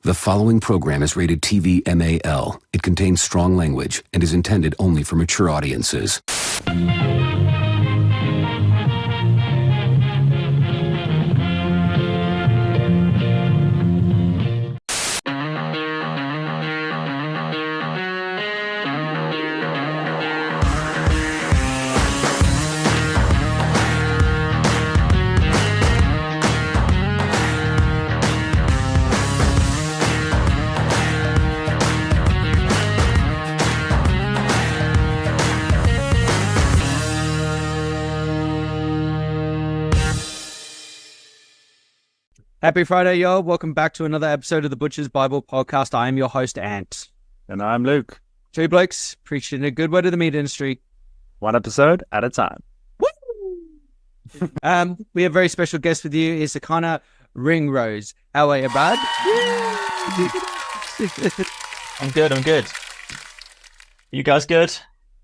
The following program is rated TV MAL. It contains strong language and is intended only for mature audiences. Happy Friday, y'all. Welcome back to another episode of the Butchers Bible Podcast. I am your host, Ant. And I'm Luke. Two blokes preaching a good word of the meat industry. One episode at a time. Woo! We have a very special guest with you. It's Connor Ringrose. How are you, bud? I'm good. You guys good?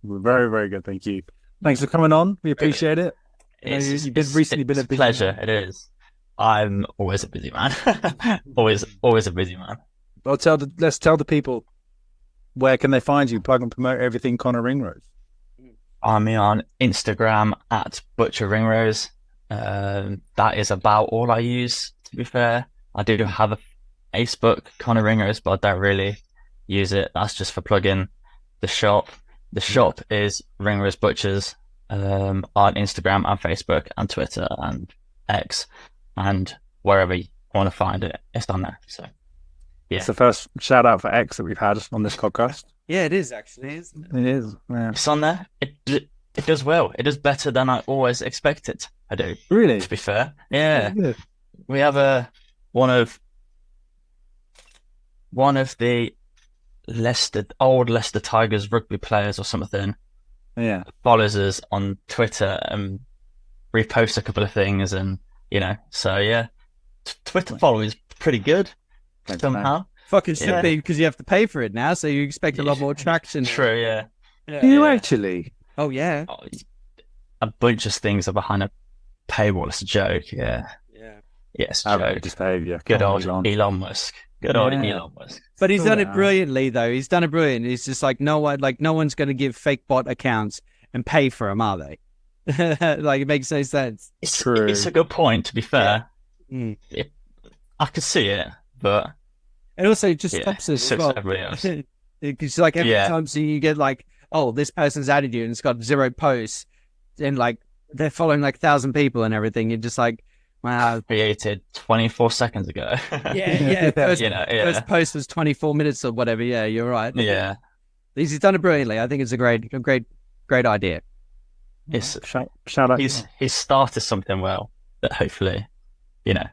We're very, very good, thank you. Thanks for coming on. We appreciate it. It's a pleasure. It is. I'm always a busy man. always a busy man. Well, let's tell the people, where can they find you? Plug and promote everything Connor Ringrose. I'm on Instagram at Butcher Ringrose. That is about all I use, to be fair. I do have a Facebook, Connor Ringrose, but I don't really use it. That's just for plugging the shop. The shop is Ringrose Butchers on Instagram and Facebook and Twitter and X. And wherever you want to find it, it's on there. So, yeah. It's the first shout out for X that we've had on this podcast. Yeah, it is actually, isn't it? It is. Yeah. It's on there. It does well. It does better than I always expected. I do. Really? To be fair. Yeah. Yeah. We have one of the old Leicester Tigers rugby players or something. Yeah. Follows us on Twitter and reposts a couple of things and. So yeah, Twitter following is pretty good somehow. Fucking should be because you have to pay for it now, so you expect a lot more traction. True, yeah. Do you actually? Oh yeah. A bunch of things are behind a paywall. It's a joke. Yeah. Yes. Outrageous behaviour. Good old Elon Musk. Elon Musk. But he's done it brilliantly, though. He's done it brilliant. He's just like no one's going to give fake bot accounts and pay for them, are they? It makes no sense. It's a good point, to be fair. Yeah. I could see it, but it also just stops us as well. Because every time you get this person's added you and it's got 0 posts and they're following 1,000 people and everything. You're just like, wow. Created 24 seconds ago. First post was 24 minutes or whatever. Yeah, you're right. Yeah, he's done it brilliantly. I think it's a great idea. It's shout out. He's started something well that hopefully, can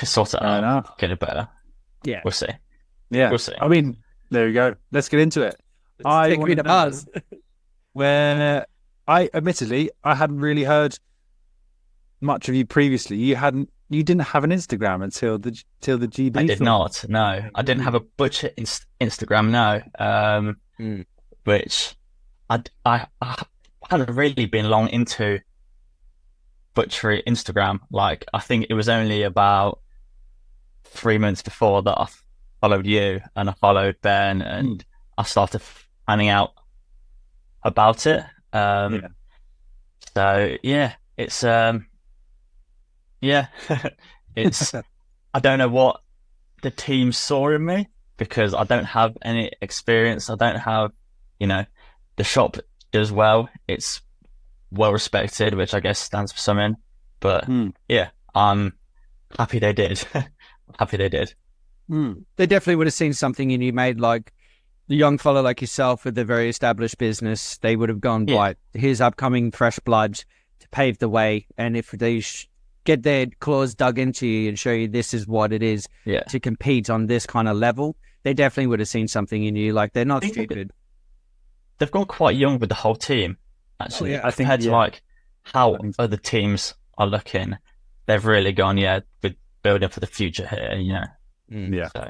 sort it out, get it better. Yeah, we'll see. Yeah, we'll see. I mean, there we go. Let's get into it. Take me to Mars. Where I hadn't really heard much of you previously. You didn't have an Instagram until the GB. I did not. No, I didn't have a Butcher Instagram. No, which I hadn't really been long into butchery Instagram. I think it was only about 3 months before that I followed you and I followed Ben and I started finding out about it. So yeah, it's it's I don't know what the team saw in me because I don't have any experience. I don't have, the shop does well. It's well respected, which I guess stands for something. But I'm happy they did. They definitely would have seen something in you, made the young fellow like yourself with a very established business. They would have gone, right, here's upcoming fresh blood to pave the way. And if they get their claws dug into you and show you this is what it is to compete on this kind of level, they definitely would have seen something in you. They're not stupid. They've gone quite young with the whole team, actually. I think compared to how other teams are looking, they've really gone, with building for the future here, Yeah. So.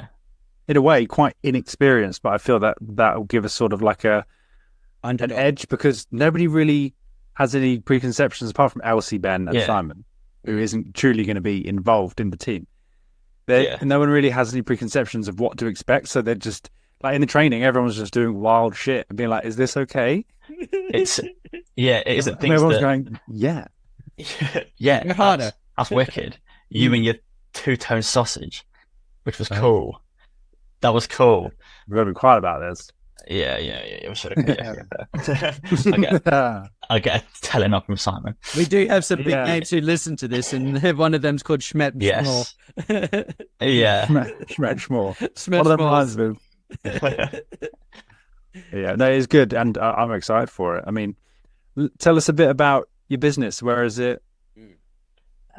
In a way, quite inexperienced, but I feel that will give us sort of an edge because nobody really has any preconceptions apart from Elsie, Ben and Simon, who isn't truly going to be involved in the team. No one really has any preconceptions of what to expect, so they're just like in the training, everyone's just doing wild shit and being like, "Is this okay?" It isn't things everyone's that going, "Yeah, yeah, You're harder. that's wicked. You and your two-tone sausage, which was cool. That was cool. we're gonna be quiet about this." Yeah. It was sort of I get a telling off from Simon. We do have some big Yeah. names who listen to this, and one of them's called Schmet. Yes. Yeah. Schmore. One of them reminds me. Yeah, no, it's good, and I'm excited for it. I mean, tell us a bit about your business. Where is it?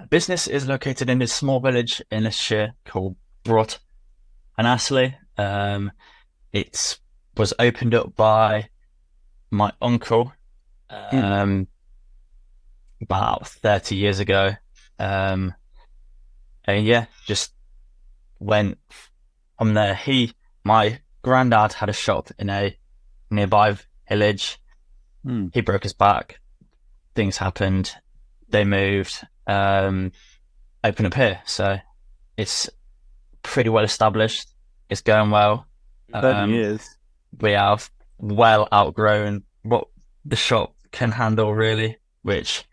Business is located in this small village in Leicestershire called Brought and Astley. It was opened up by my uncle about 30 years ago. And yeah, just went from there. My granddad had a shop in a nearby village. He broke his back. Things happened. They moved, opened up here. So it's pretty well established. It's going well. 30 years. We have well outgrown what the shop can handle, really, which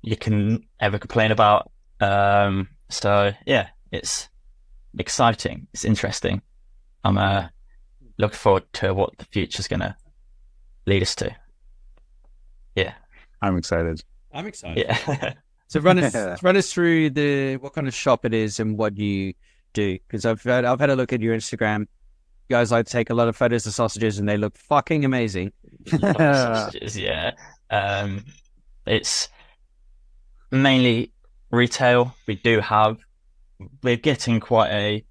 you can ever complain about. So yeah, it's exciting. It's interesting. I'm looking forward to what the future's going to lead us to. Yeah, I'm excited. I'm excited. yeah. So run us through what kind of shop it is and what you do, because I've had a look at your Instagram. You guys like to take a lot of photos of sausages, and they look fucking amazing. Sausages, yeah. It's mainly retail. We're getting quite a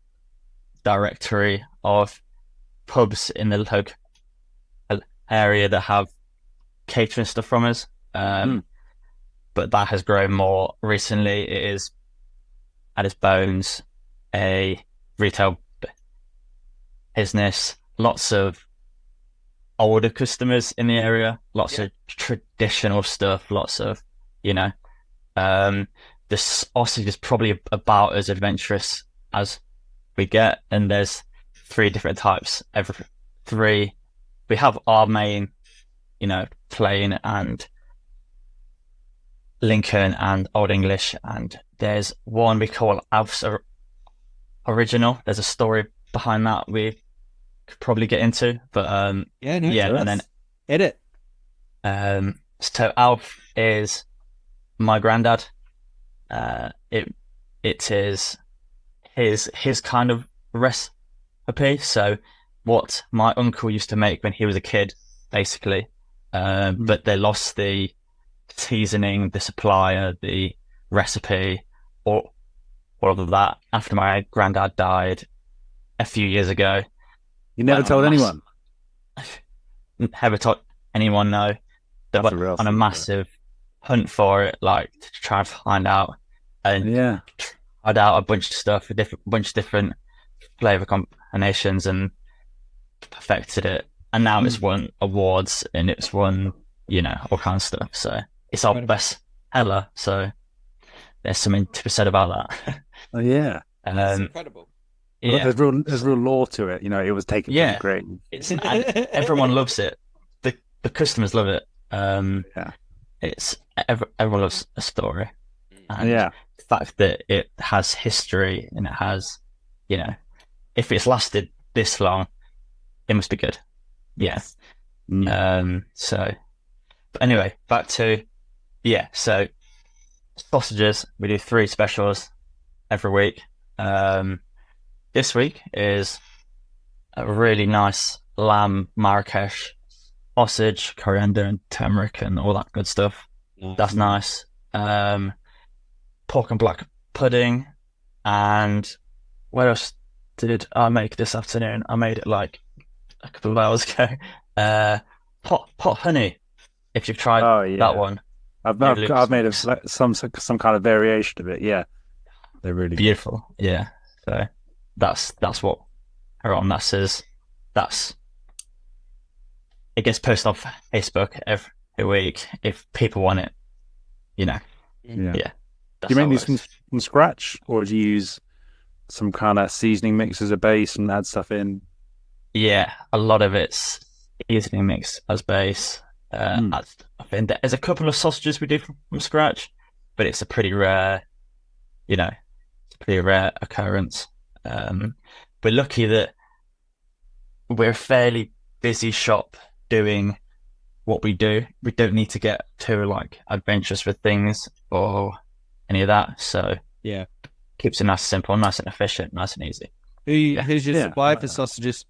directory of pubs in the local area that have catering stuff from us. But that has grown more recently. It is at its bones a retail business. Lots of older customers in the area, lots of traditional stuff, lots of, the sausage is probably about as adventurous as we get, and there's 3 different types. We have our main, plain and Lincoln and Old English, and there's one we call Alf's Original. There's a story behind that we could probably get into, but and then edit. So Alf is my granddad. It is his kind of recipe. So what my uncle used to make when he was a kid, basically, but they lost the seasoning, the supplier, the recipe, or all of that after my granddad died a few years ago. You never told anyone? Never told anyone, no. They were on a massive hunt for it, like to try and find out. And tried out a bunch of stuff, a bunch of different flavor combinations, and perfected it. And now it's won awards, and it's won, all kinds of stuff. So it's our best seller. So there's something to be said about that. Oh yeah, it's incredible. Yeah, there's real lore to it. It was taken from great. Everyone loves it. The customers love it. It's everyone loves a story. And the fact that it has history and it has, if it's lasted this long, it must be good. Yeah. So, but anyway, back to so sausages. We do 3 specials every week. This week is a really nice lamb Marrakesh sausage, coriander and turmeric and all that good stuff. That's nice. Pork and black pudding. And what else did I make this afternoon? I made it like a couple of hours ago. Pot honey. If you've tried that one, I've made some kind of variation of it. Yeah, they're really beautiful. Good. Yeah, so that's what her on that says. It gets posted on Facebook every week if people want it. Yeah. Do you make these from scratch, or do you use some kind of seasoning mix as a base and add stuff in? Yeah, a lot of it's seasoning mix as base. I think there's a couple of sausages we do from scratch, but it's a pretty rare, occurrence. We're lucky that we're a fairly busy shop doing what we do. We don't need to get too like adventurous with things or any of that. So Yeah. keeps it nice and simple, nice and efficient, nice and easy. Who's your supplier for sausages?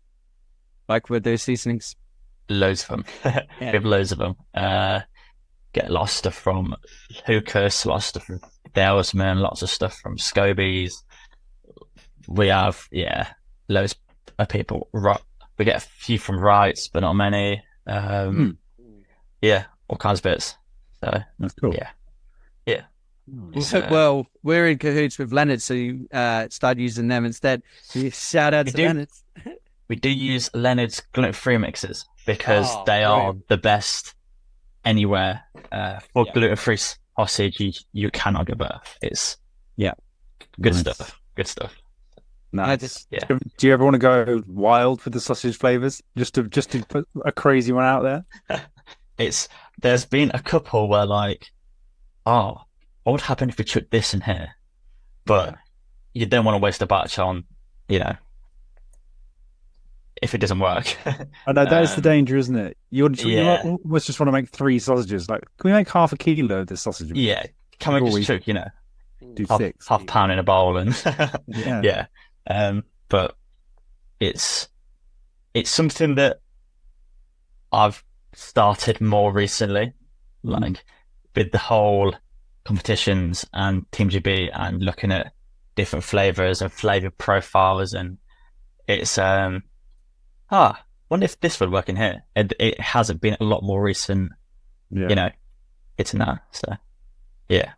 Like with those seasonings? Loads of them. We have loads of them. Get a lot of stuff from Lucas, a lot of stuff from Dalesman, lots of stuff from Scobies. We have, loads of people. We get a few from Wrights, but not many. Yeah, all kinds of bits. So That's cool. Yeah. Well, we're in cahoots with Leonard, so you start using them instead. So shout out to Leonard. We do use Leonard's gluten-free mixes because they are the best anywhere. For gluten-free sausage, you cannot go better. It's good stuff. Good stuff. Nice. Do you ever want to go wild with the sausage flavors? Just to put a crazy one out there? There's been a couple where like, what would happen if we took this in here? But you don't want to waste a batch on, if it doesn't work. I know that is the danger, isn't it? You almost just want to make 3 sausages. Like, can we make half a kilo of this sausage? Yeah, can we just cook, do half 6 pound in a bowl and yeah. But it's something that I've started more recently, like with the whole competitions and Team GB and looking at different flavors and flavor profiles, and it's wonder if this would work in here. It hasn't been a lot more recent, it's in that. So yeah.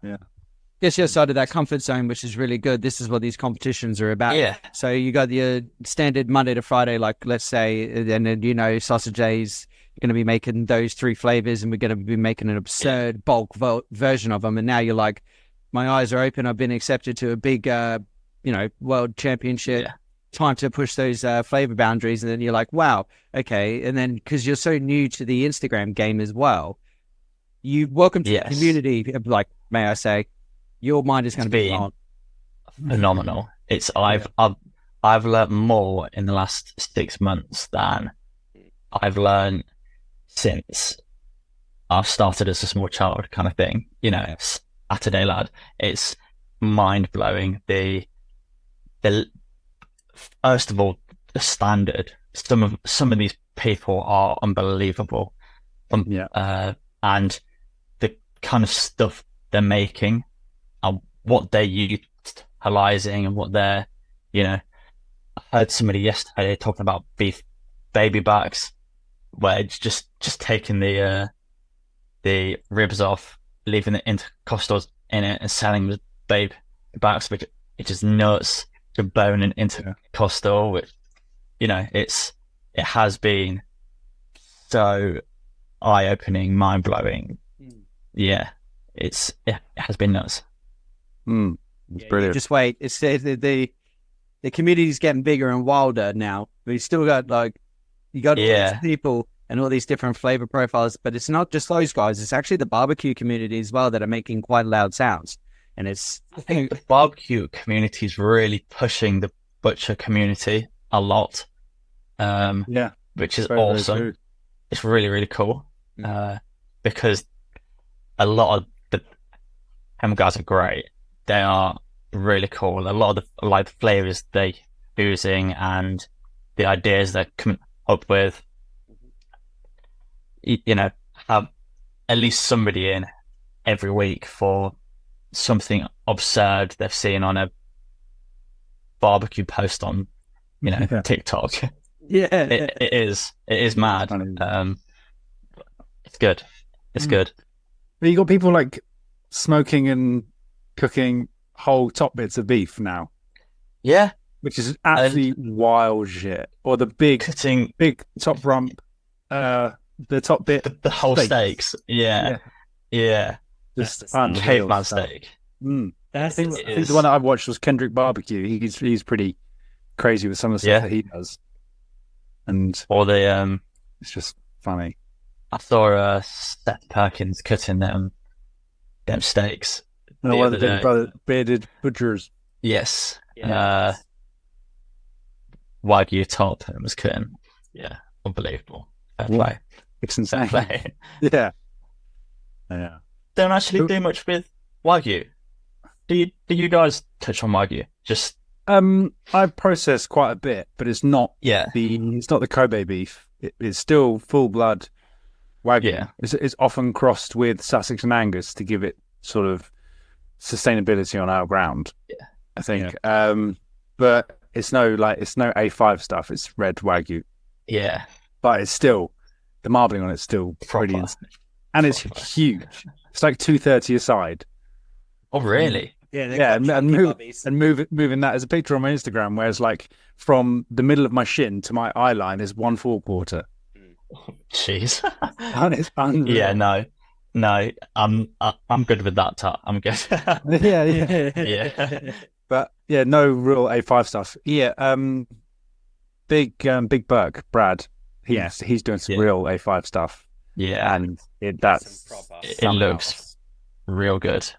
Gets you outside of that comfort zone, which is really good. This is what these competitions are about. Yeah. So you got your standard Monday to Friday, like let's say, and then sausage days. You're going to be making those 3 flavors, and we're going to be making an absurd bulk version of them. And now you're like, my eyes are open. I've been accepted to a big, world championship. Yeah. Time to push those flavor boundaries. And then you're like, wow, okay. And then because you're so new to the Instagram game as well, you welcome to the community. Like, may I say, your mind is going to be blown. Phenomenal. I've learned more in the last 6 months than I've learned since I've started as a small child, kind of thing. Saturday lad. It's mind blowing. The first of all, the standard. Some of these people are unbelievable. And the kind of stuff they're making and what they're utilizing and what they're, I heard somebody yesterday talking about beef baby backs, where it's just taking the ribs off, leaving the intercostals in it and selling the baby backs, which is nuts. To bone and intercostal, which it has been so eye-opening, mind-blowing. Yeah, it has been nuts. It's brilliant. Just wait, it's the community's getting bigger and wilder now. We still got all these people and all these different flavor profiles, but it's not just those guys. It's actually the barbecue community as well that are making quite loud sounds. And I think the barbecue community is really pushing the butcher community a lot. Which is very, awesome. Very it's really, really cool. Because a lot of the ham guys are great. They are really cool. A lot of the flavors they're using and the ideas they're coming up with, have at least somebody in every week for something absurd they've seen on a barbecue post on TikTok. It is mad. It's good. Good. But you got people like smoking and cooking whole top bits of beef now, which is absolutely wild shit. Or the big top rump, the top bit, the whole steaks. Yeah. Just caveman steak. I think the one that I watched was Kendrick Barbecue. He's pretty crazy with some of the stuff that he does, and it's just funny. I saw Seth Perkins cutting them steaks. One of the bearded butchers. Yes. Wagyu top and was cutting. Yeah, unbelievable. Fair play. It's insane. Fair play. Yeah. Don't actually do much with Wagyu. Do you guys touch on Wagyu? Just I process quite a bit, but it's not the Kobe beef. It's still full blood Wagyu. Yeah. It's often crossed with Sussex and Angus to give it sort of sustainability on our ground. Yeah. I think. Yeah. But it's no A5 stuff. It's red Wagyu. Yeah. But it's still, the marbling on it's still pretty insane. And it's huge. It's like 230 a side. Oh, really? Yeah, and moving that as a picture on my Instagram, where it's like from the middle of my shin to my eye line is 1 4/4. Jeez. And it's unreal. Yeah, no, I'm good with that. I'm good. yeah. But yeah, no real A5 stuff. Yeah, Big Burke, Brad. He's doing some real A5 stuff. Yeah, and it looks real good.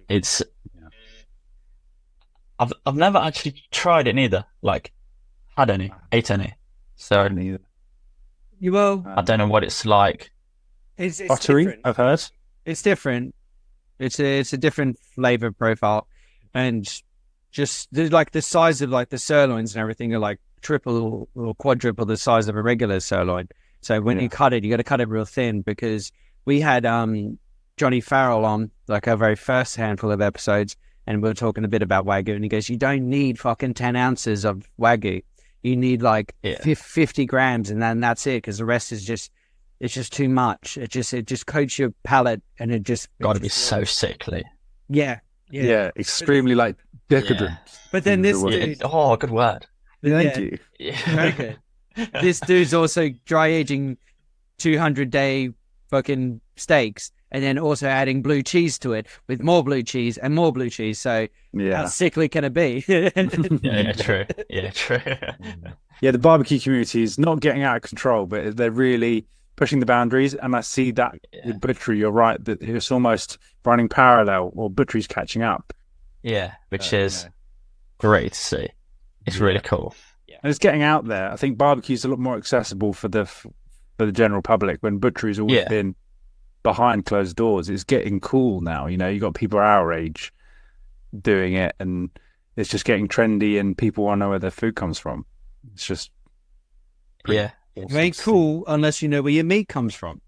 It's I've never actually tried it neither. Like, ate any. So neither. I don't know what it's like. It's buttery, different. I've heard. It's different. It's a different flavor profile, and just like the size of like the sirloins and everything are like triple or quadruple the size of a regular sirloin. So when you cut it, you got to cut it real thin, because we had Johnny Farrell on like our very first handful of episodes, and we were talking a bit about Wagyu, and he goes, you don't need fucking 10 ounces of Wagyu. You need like 50 grams, and then that's it, because the rest is just, it's just too much. It just coats your palate, and it just got to be so sickly. Yeah, extremely like decadent. Yeah. But then this dude, good word. Thank you. Very good. This dude's also dry aging 200-day fucking steaks, and then also adding blue cheese to it with more blue cheese and more blue cheese. So how sickly can it be? True. Yeah, the barbecue community is not getting out of control, but they're really pushing the boundaries. And I see that with butchery, you're right, that it's almost running parallel, or butchery's catching up. Yeah, which is great to see. It's really cool. And it's getting out there. I think barbecue's a lot more accessible for the general public, when butchery's always been behind closed doors. It's getting cool now. You know, you got people our age doing it, and it's just getting trendy, and people want to know where their food comes from. It's just awesome. It ain't cool unless you know where your meat comes from.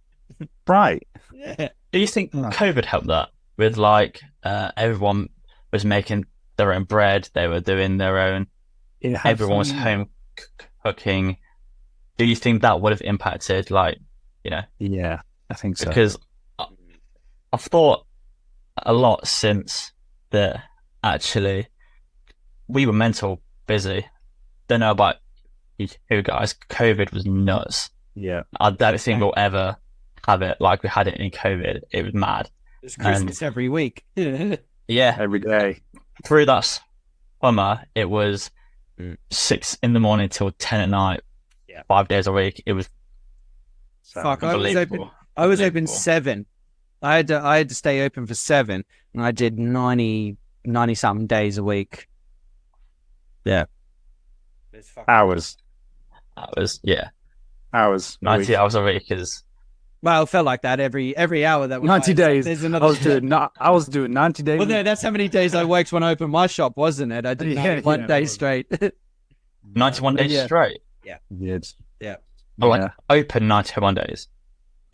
Right. Yeah. Do you think COVID helped that? With like everyone was making their own bread, they were doing their own. Everyone was home cooking. Do you think that would have impacted, like, you know? Yeah, I think so. Because I've thought a lot since that actually we were mental busy. Don't know about you guys. COVID was nuts. Yeah. I don't think we'll ever have it like we had it in COVID. It was mad. It's Christmas every week. Yeah. Every day. Through that summer, it was 6 a.m. till 10 at night. 5 days a week. It was unbelievable. I was open 7. I had to stay open for 7, and I did 90 something days a week. Yeah. Hours. Yeah. Hours. 90 hours a week is. Well, it felt like that every hour that was 90 days. There's another. I was doing 90 days. Well, that's how many days I worked when I opened my shop, wasn't it? I did one day straight. 91 days straight. Yeah. Yeah. Oh, like open 91 days.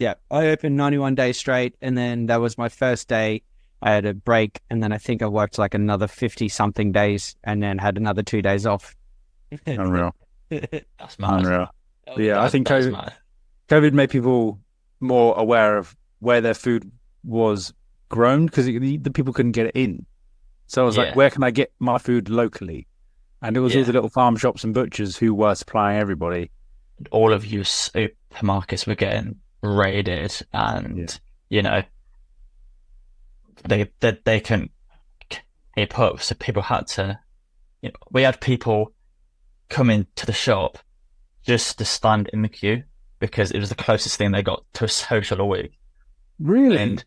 Yeah, I opened 91 days straight, and then that was my first day. I had a break, and then I think I worked like another 50 something days, and then had another 2 days off. Unreal. That's mad. Unreal. Yeah, I think COVID made people more aware of where their food was grown, because the people couldn't get it in. So I was like, where can I get my food locally? And it was all the little farm shops and butchers who were supplying everybody. All of your supermarkets were getting raided, and you know, they couldn't a pub, so people had to, we had people come into the shop just to stand in the queue because it was the closest thing they got to a social a week. Really? And,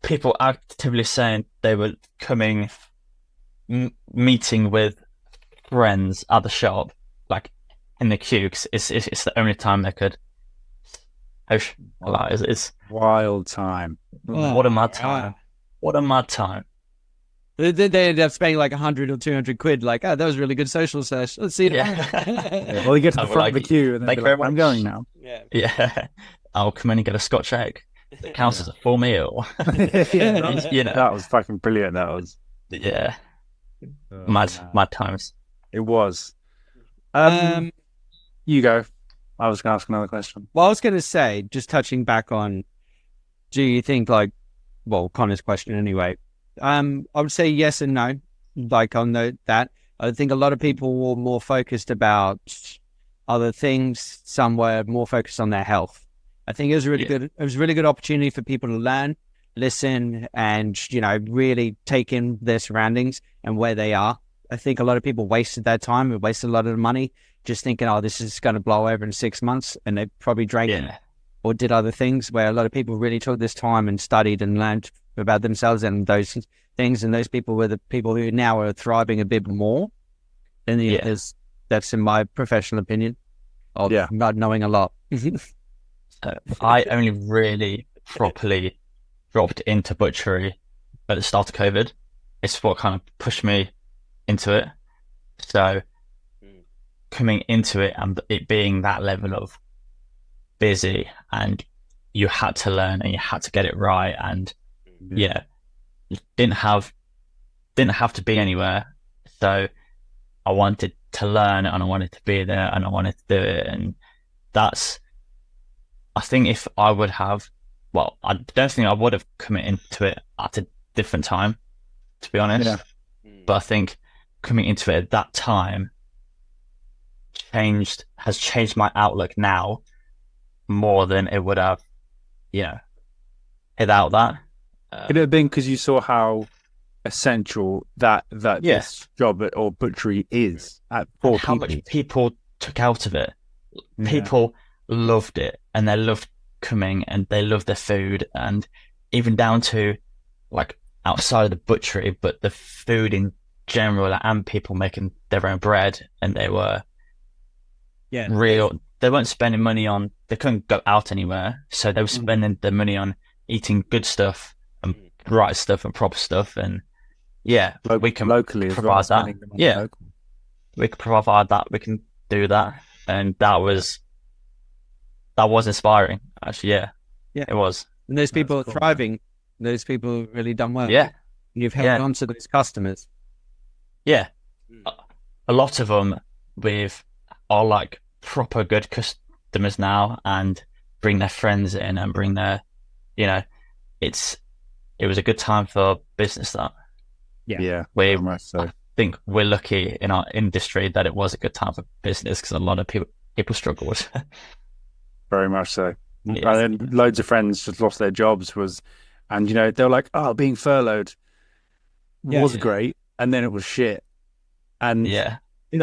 people actively saying they were coming, meeting with friends at the shop, like in the queue, because it's the only time they could. It's wild time. What a mad time! What a mad time! They ended up spending like 100 or 200 quid. Like, that was a really good social sesh. Let's see it. Yeah. Well, you get to the front of the queue and then I'm going now. Yeah. I'll come in and get a Scotch egg. It counts as a full meal. That was fucking brilliant. That was. Yeah. Mad times. It was. You go. I was going to ask another question. Well, I was going to say, just touching back on, do you think Connor's question anyway, I would say yes and no. Like, I'll note that. I think a lot of people were more focused about other things. Some were more focused on their health. I think it was really good. It was a really good opportunity for people to learn, listen, and, really take in their surroundings and where they are. I think a lot of people wasted that time and wasted a lot of money just thinking, this is going to blow over in 6 months. And they probably drank or did other things, where a lot of people really took this time and studied and learned about themselves and those things. And those people were the people who now are thriving a bit more than the others. That's in my professional opinion of not knowing a lot. I only really properly dropped into butchery at the start of COVID. It's what kind of pushed me into it. So coming into it and it being that level of busy, and you had to learn and you had to get it right, and you didn't have to be anywhere. So I wanted to learn and I wanted to be there and I wanted to do it. And I think if I would have, I don't think I would have committed into it at a different time, to be honest. Yeah. But I think coming into it at that time has changed my outlook now more than it would have, without that. Could it have been because you saw how essential that this job or butchery is for how much people took out of it? People loved it, and they loved coming, and they loved their food, and even down to like outside of the butchery, but the food in general, and people making their own bread, and they were they weren't spending money on, they couldn't go out anywhere, so they were spending their money on eating good stuff and right stuff and proper stuff. And we can locally provide that. We can provide that, we can do that. And that was inspiring, actually. It was. And those people are thriving. Those people have really done well. And you've held on to those customers. A lot of them are like proper good customers now, and bring their friends in and bring their, it was a good time for business. That I think we're lucky in our industry that it was a good time for business, because a lot of people struggled. Very much so. And then loads of friends just lost their jobs and they were like, being furloughed was great, and then it was shit. And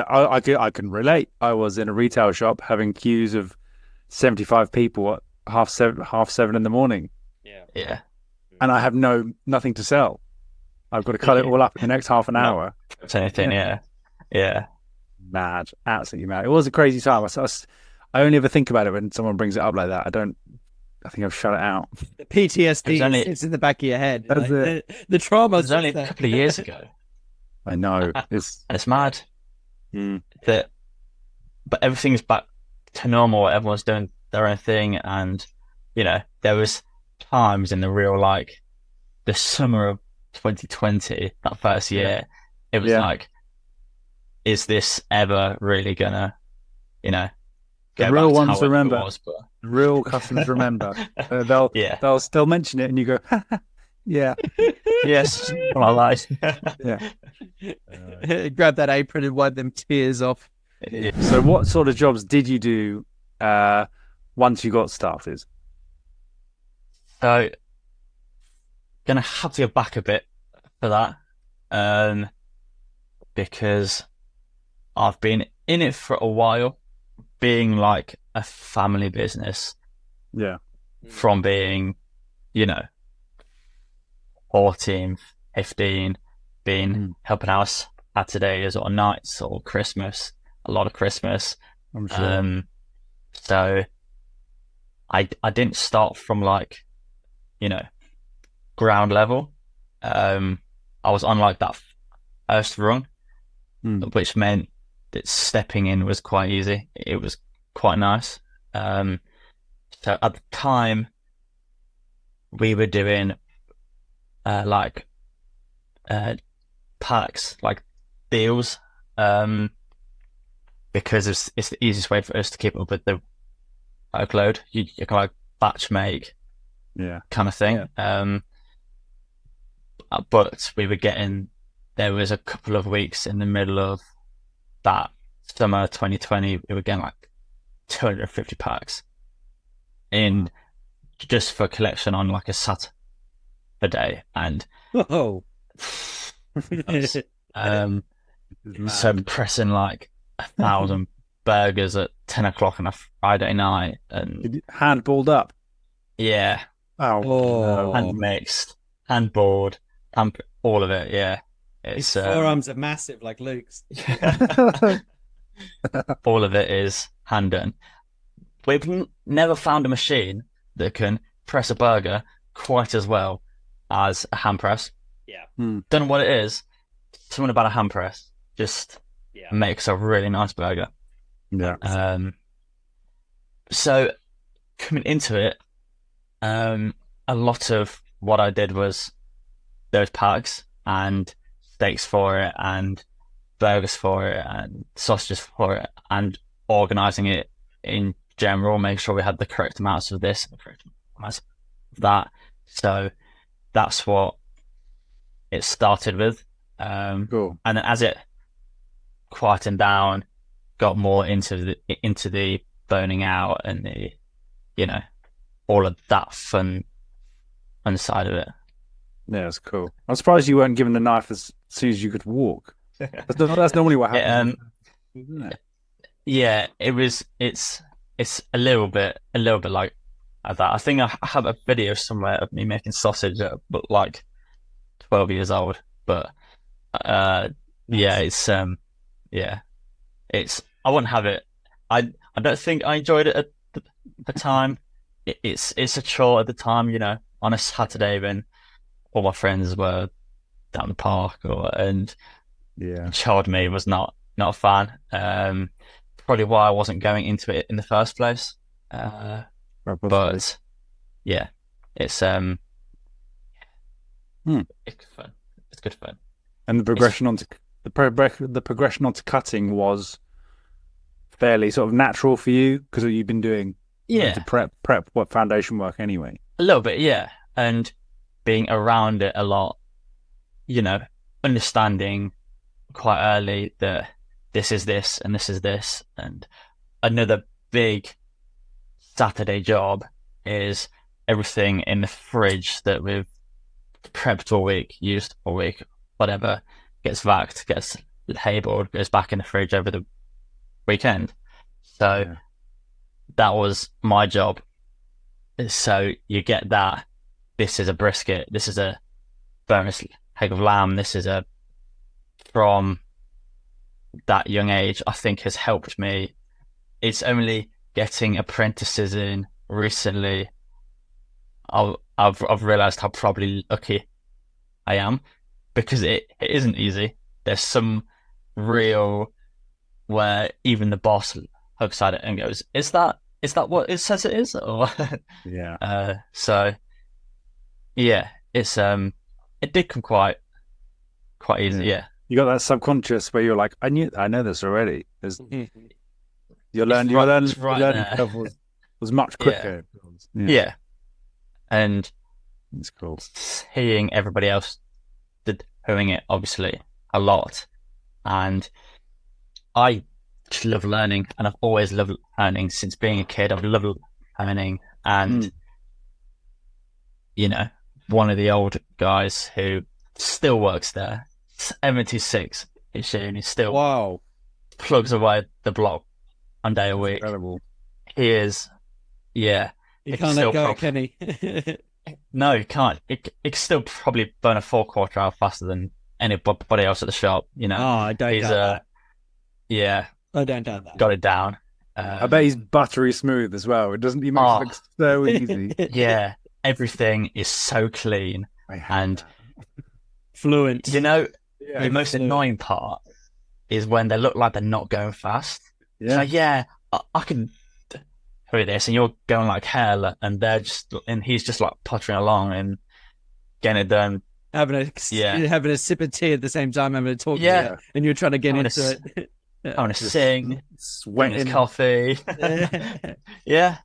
I can relate. I was in a retail shop having queues of 75 people at half seven in the morning. And I have nothing to sell. I've got to cut it all up in the next half an hour. Anything, Mad, absolutely mad. It was a crazy time. I only ever think about it when someone brings it up like that. I think I've shut it out. The PTSD it's in the back of your head. That's the trauma. It was only a couple of years ago. I know. It's mad. But everything's back to normal. Everyone's doing their own thing, and there was times in the summer of 2020, that first year, it was like, is this ever really gonna, the real ones remember. The real customers remember. They'll mention it, and you go, yes, my life. Grab that apron and wipe them tears off. So, what sort of jobs did you do once you got started? So, gonna have to go back a bit for that, because I've been in it for a while, being like a family business. Yeah. From being, 14, 15, being helping out Saturdays or nights or Christmas, a lot of Christmas. I'm sure. So I didn't start from like, ground level. I was on like that first rung, which meant that stepping in was quite easy. It was quite nice. So at the time, we were doing packs, like deals, because it's the easiest way for us to keep up with the workload. You can like batch make, kind of thing. Yeah. But there was a couple of weeks in the middle of that summer 2020, we were getting like 250 packs in just for collection on like a Saturday, and so pressing like 1,000 burgers at 10 o'clock on a Friday night, and hand-balled up. Yeah. No. Hand mixed, hand board, all of it. Yeah. His forearms are massive, like Luke's. All of it is hand done. We've never found a machine that can press a burger quite as well as a hand press. Yeah. Don't know what it is. Something about a hand press just makes a really nice burger. Yeah. So coming into it, a lot of what I did was those packs and steaks for it and burgers for it and sausages for it and organising it in general, make sure we had the correct amounts of this and the correct amounts of that. So that's what it started with. Cool. And then as it quietened down, got more into the boning out and the, all of that fun side of it. Yeah, it's cool. I'm surprised you weren't given the knife as soon as you could walk. That's normally what happens. Isn't it? Yeah, it's a little bit like that. I think I have a video somewhere of me making sausage at like 12 years old. But it's I wouldn't have it. I don't think I enjoyed it at the time. It's a chore at the time, on a Saturday when all my friends were down the park and child me was not a fan. Probably why I wasn't going into it in the first place. But yeah, it's fun. It's good fun. And the progression onto cutting was fairly sort of natural for you because you've been doing to prep what foundation work anyway. A little bit, yeah, and being around it a lot, understanding quite early that this is this and this is this. And another big Saturday job is everything in the fridge that we've prepped all week, used all week, whatever, gets vaxed, gets labeled, goes back in the fridge over the weekend. So that was my job. So you get that. This is a brisket. This is a bonus leg of lamb. This is from that young age, I think has helped me. It's only getting apprentices in recently. I've realised how probably lucky I am, because it isn't easy. There's some real where even the boss looks at it and goes, "Is that what it says it is?" Or so yeah, it's it did come quite easy. Yeah, you got that subconscious where you're like, I know this already. Your learning curve was much quicker. Yeah. And it's cool seeing everybody else doing it, obviously, a lot. And I just love learning, and I've always loved learning since being a kid. I've loved learning, and one of the old guys who still works there. 76 is and he still plugs away the block one day a week. Incredible. He is, yeah. You can't let go, can he? No, you can't. It can still probably burn a 4/4 hour faster than anybody else at the shop. You know. Oh, I don't doubt that. Yeah. I don't doubt that. Got it down. I bet he's buttery smooth as well. It doesn't even look so easy. Yeah, everything is so clean and fluent. You know, the most annoying part is when they look like they're not going fast. Yeah, so, I can hurry this, and you're going like hell, and he's just like puttering along and getting it done. Having a sip of tea at the same time, having a talk to you, and you're trying to get into it. I want to sing, sweating his coffee. Yeah.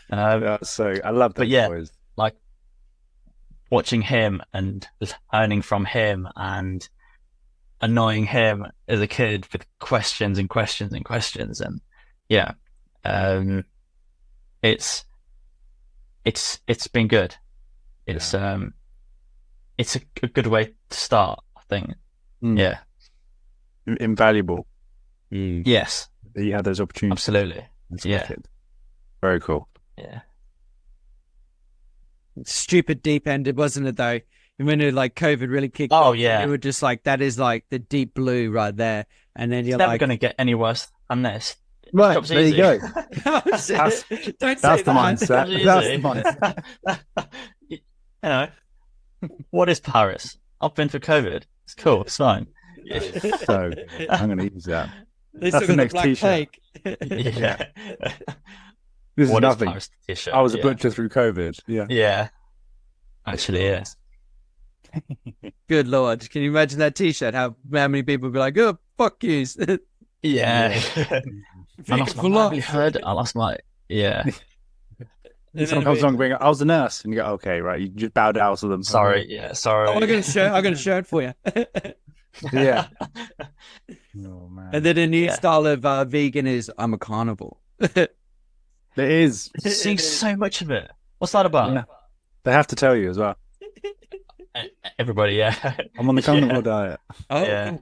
So I love that. But yeah, like watching him and learning from him and annoying him as a kid with questions and questions and questions, and it's been good. It's it's a good way to start, I think. Yeah, invaluable. Yes, you had those opportunities. Absolutely. Yeah, very cool. Yeah, stupid deep ended, wasn't it? Though, when it like COVID really kicked. Oh yeah, it was just like that is like the deep blue right there, and then you're never going to get any worse than this. Right, there you go. That's the mindset. That's the mindset. You know, what is Paris? I've been for COVID. It's cool. It's fine. So I'm going to use that. That's the next T-shirt. Yeah. This is nothing. Paris T-shirt? I was a butcher through COVID. Yeah. Yeah. Actually, yes. Good Lord. Can you imagine that T-shirt? How many people would be like, oh, fuck you. Yeah. I lost my livelihood. I lost my... Yeah. Someone comes along being, I was a nurse. And you go, okay, right. You just bow down to them. Sorry. Yeah, sorry. Oh, I got a shirt for you. Yeah. Oh, man. And then a new style of vegan is, I'm a carnivore. It is. Seeing so much of it. What's that about? Yeah. They have to tell you as well. Everybody, yeah. I'm on the carnivore diet. Oh. Yeah.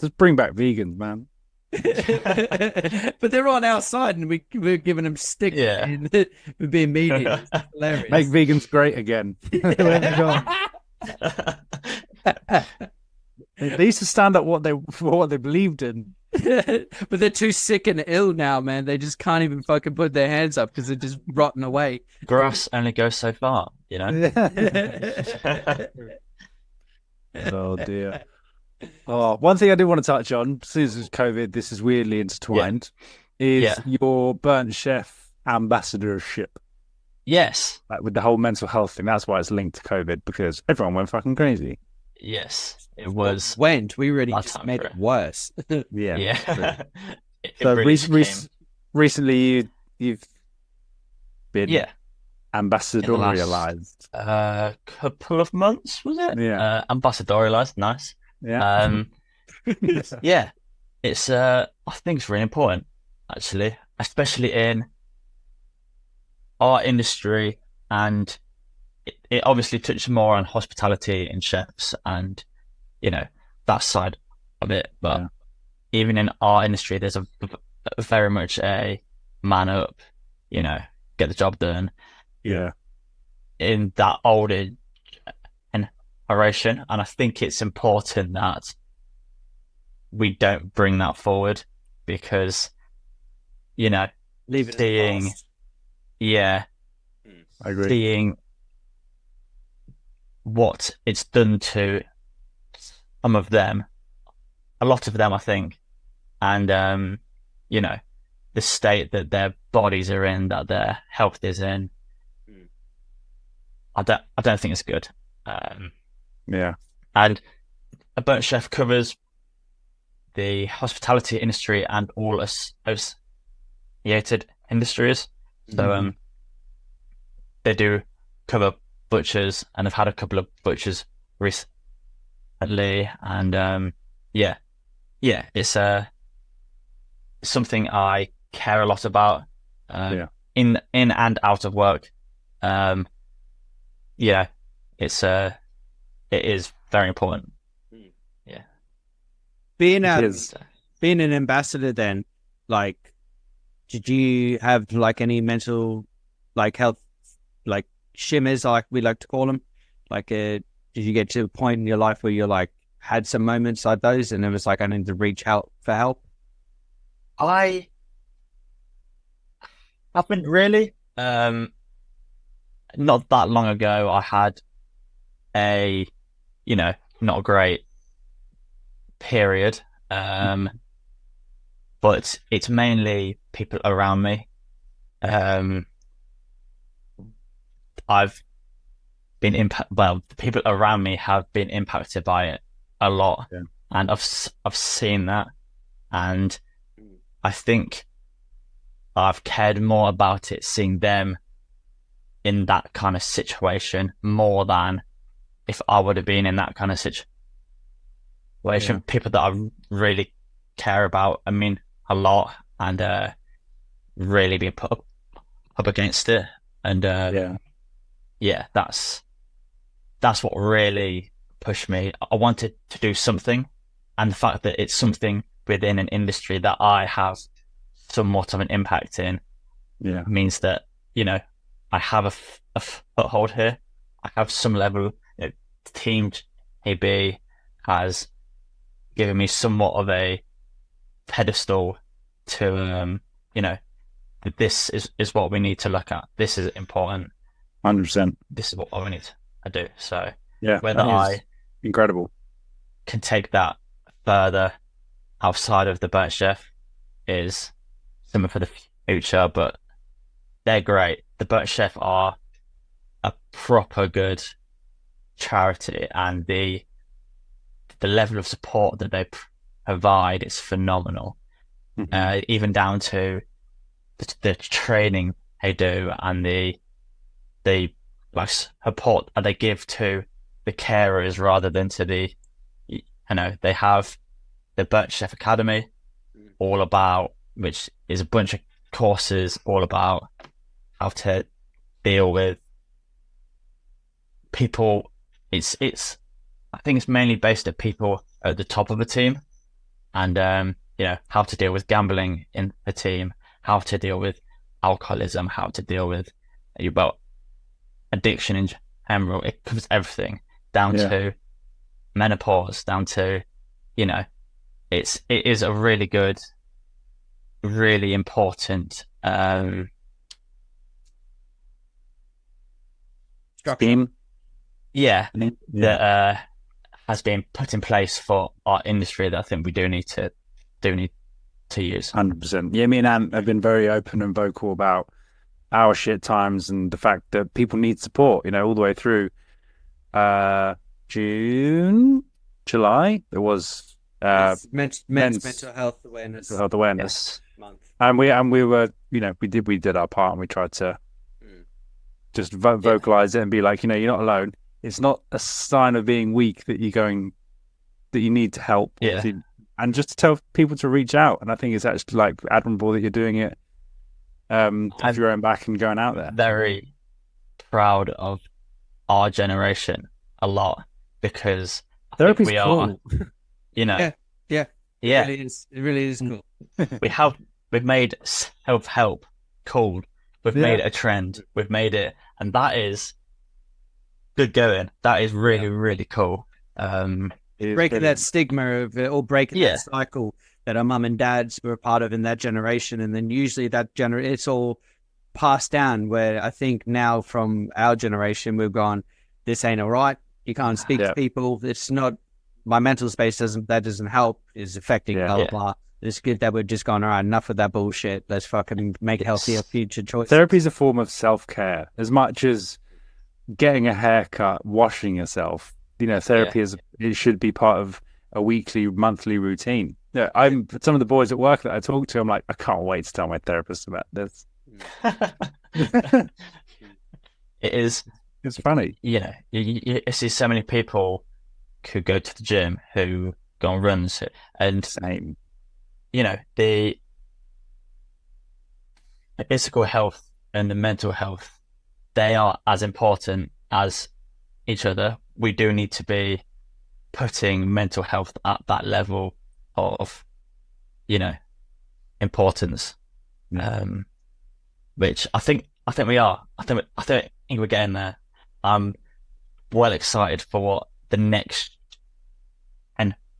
Just bring back vegans, man. But they're on our side and we're giving them stick for being mean. It's hilarious. Make vegans great again. Where they gone? They used to stand up for what they believed in. But they're too sick and ill now, man. They just can't even fucking put their hands up because they're just rotting away. Grass only goes so far, you know? Oh, dear. Oh, one thing I do want to touch on, since it's COVID, this is weirdly intertwined, is your Burnt Chef ambassadorship. Yes. Like with the whole mental health thing. That's why it's linked to COVID, because everyone went fucking crazy. Yes, it was. We really just made it worse. Yeah. So recently you've been ambassadorialized. A couple of months, was it? Yeah. Ambassadorialized, nice. Yeah. Yeah. It's I think it's really important, actually, especially in our industry, and it obviously touches more on hospitality and chefs and, you know, that side of it. But even in our industry, there's a very much a man up, you know, get the job done. Yeah. In that older generation. And I think it's important that we don't bring that forward because, you know, seeing I agree. Seeing what it's done to some of them, a lot of them, I think, and you know, the state that their bodies are in, that their health is in. I don't think it's good. Yeah, and a Burnt Chef covers the hospitality industry and all associated industries. So they do cover butchers, and I've had a couple of butchers recently, and it's something I care a lot about in and out of work. It's it is very important. Yeah. Being an ambassador, then, like, did you have like any mental, like, health, like, shimmers, like we like to call them? Like, did you get to a point in your life where you're like had some moments like those, and it was like I need to reach out for help? I haven't really. Not that long ago, I had a, not a great period. But it's mainly people around me. I've been the people around me have been impacted by it a lot, and I've seen that, and I think I've cared more about it, seeing them in that kind of situation more than if I would have been in that kind of situation. People that I really care about, I mean, a lot, and really being put up against it, and that's what really pushed me. I wanted to do something, and the fact that it's something within an industry that I have somewhat of an impact in means that, I have a foothold here. I have some level. Team AB has given me somewhat of a pedestal to, this is what we need to look at. This is important. 100%. This is what we need to do. So whether I incredible can take that further outside of the Burnt Chef is something for the future, but they're great. The Burnt Chef are a proper good charity, and the level of support that they provide is phenomenal. Even down to the training they do, and the like support that they give to the carers rather than to the, they have the Burnt Chef Academy, all about, which is a bunch of courses all about how to deal with people. It's I think it's mainly based at people at the top of a team, and how to deal with gambling in a team, how to deal with alcoholism, how to deal with addiction in general. It covers everything down to menopause, down to, it is a really good, really important scheme. That has been put in place for our industry that I think we do need to use. 100%. Yeah, me and Ant have been very open and vocal about our shit times and the fact that people need support, all the way through June, July. There was mental health awareness month. And we were, we did our part, and we tried to just vocalize it and be like, you're not alone. It's not a sign of being weak that you need to help. And just to tell people to reach out. And I think it's actually like admirable that you're doing it off your own back and going out there. Very proud of our generation a lot, because therapy's we cool. are, It really is cool. We've made self-help cool. We've made a trend. We've made it, and that is good going. That is really, really cool. Breaking that stigma of it, or breaking that cycle that our mum and dads were a part of in that generation, and then usually that it's all passed down. Where I think now from our generation, we've gone, this ain't all right. You can't speak to people. It's not, my mental space doesn't help. Is affecting blah blah blah. It's good that we've just gone, all right, enough of that bullshit. Let's fucking make healthier future choices. Therapy is a form of self-care as much as getting a haircut, washing yourself. Therapy it should be part of a weekly, monthly routine. I'm some of the boys at work that I talk to, I'm like, I can't wait to tell my therapist about this. It is. It's funny. You see so many people who go to the gym, who go on runs, and same. The physical health and the mental health, they are as important as each other. we do need to be putting mental health at that level of, importance. Which I think we are. I think we're getting there. I'm well excited for what the next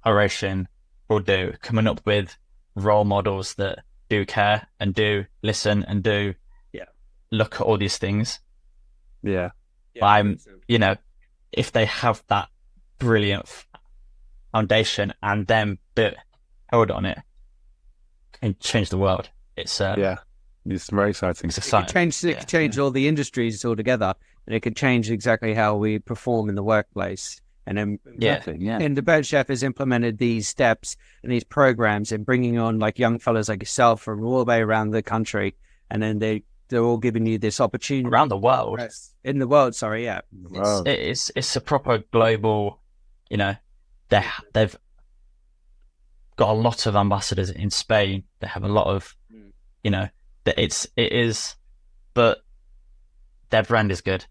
generation will do, coming up with role models that do care and do listen and do look at all these things. Yeah. If they have that brilliant foundation and then hold on it, can change the world. It's it's very exciting. It's exciting. It could change all the industries altogether, and it could change exactly how we perform in the workplace. And then, and the Bird Chef has implemented these steps and these programs and bringing on like young fellas like yourself from all the way around the country, and then they're all giving you this opportunity around the world. In the world, sorry, yeah. Wow. It's a proper global. They've got a lot of ambassadors in Spain. They have a lot of, it is, but their brand is good.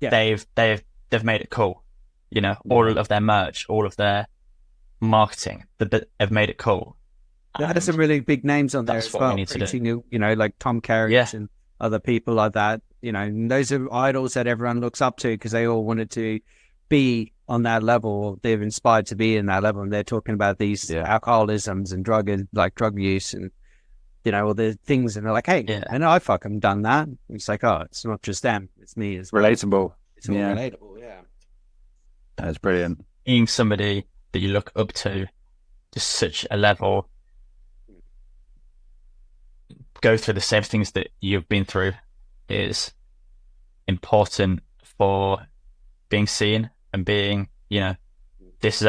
Yeah. They've made it cool. All of their merch, all of their marketing, they've made it cool. There's some really big names on there That's as what well. we need to do. Like Tom Carey and other people like that. And those are idols that everyone looks up to because they all wanted to be on that level, or they're inspired to be in that level. And they're talking about these alcoholisms and drug use and, all the things. And they're like, hey, and I fucking done that. And it's like, oh, it's not just them. It's me as well. Relatable. It's all relatable, yeah. That's brilliant. Being somebody that you look up to such a level, go through the same things that you've been through is important for being seen and being, this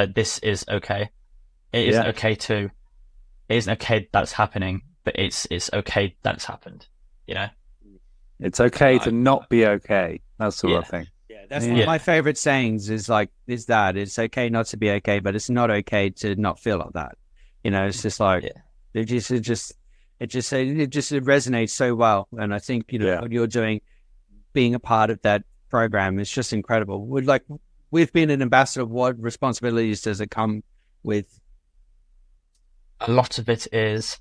is okay. It isn't okay it isn't okay that's happening, but it's okay that's happened, It's okay to not be okay. That's the thing. Yeah, that's one of my favorite sayings is that it's okay not to be okay, but it's not okay to not feel like that. It's just like it just resonates so well. And I think what you're doing, being a part of that program, is just incredible. We've been an ambassador. What responsibilities does it come with? A lot of it is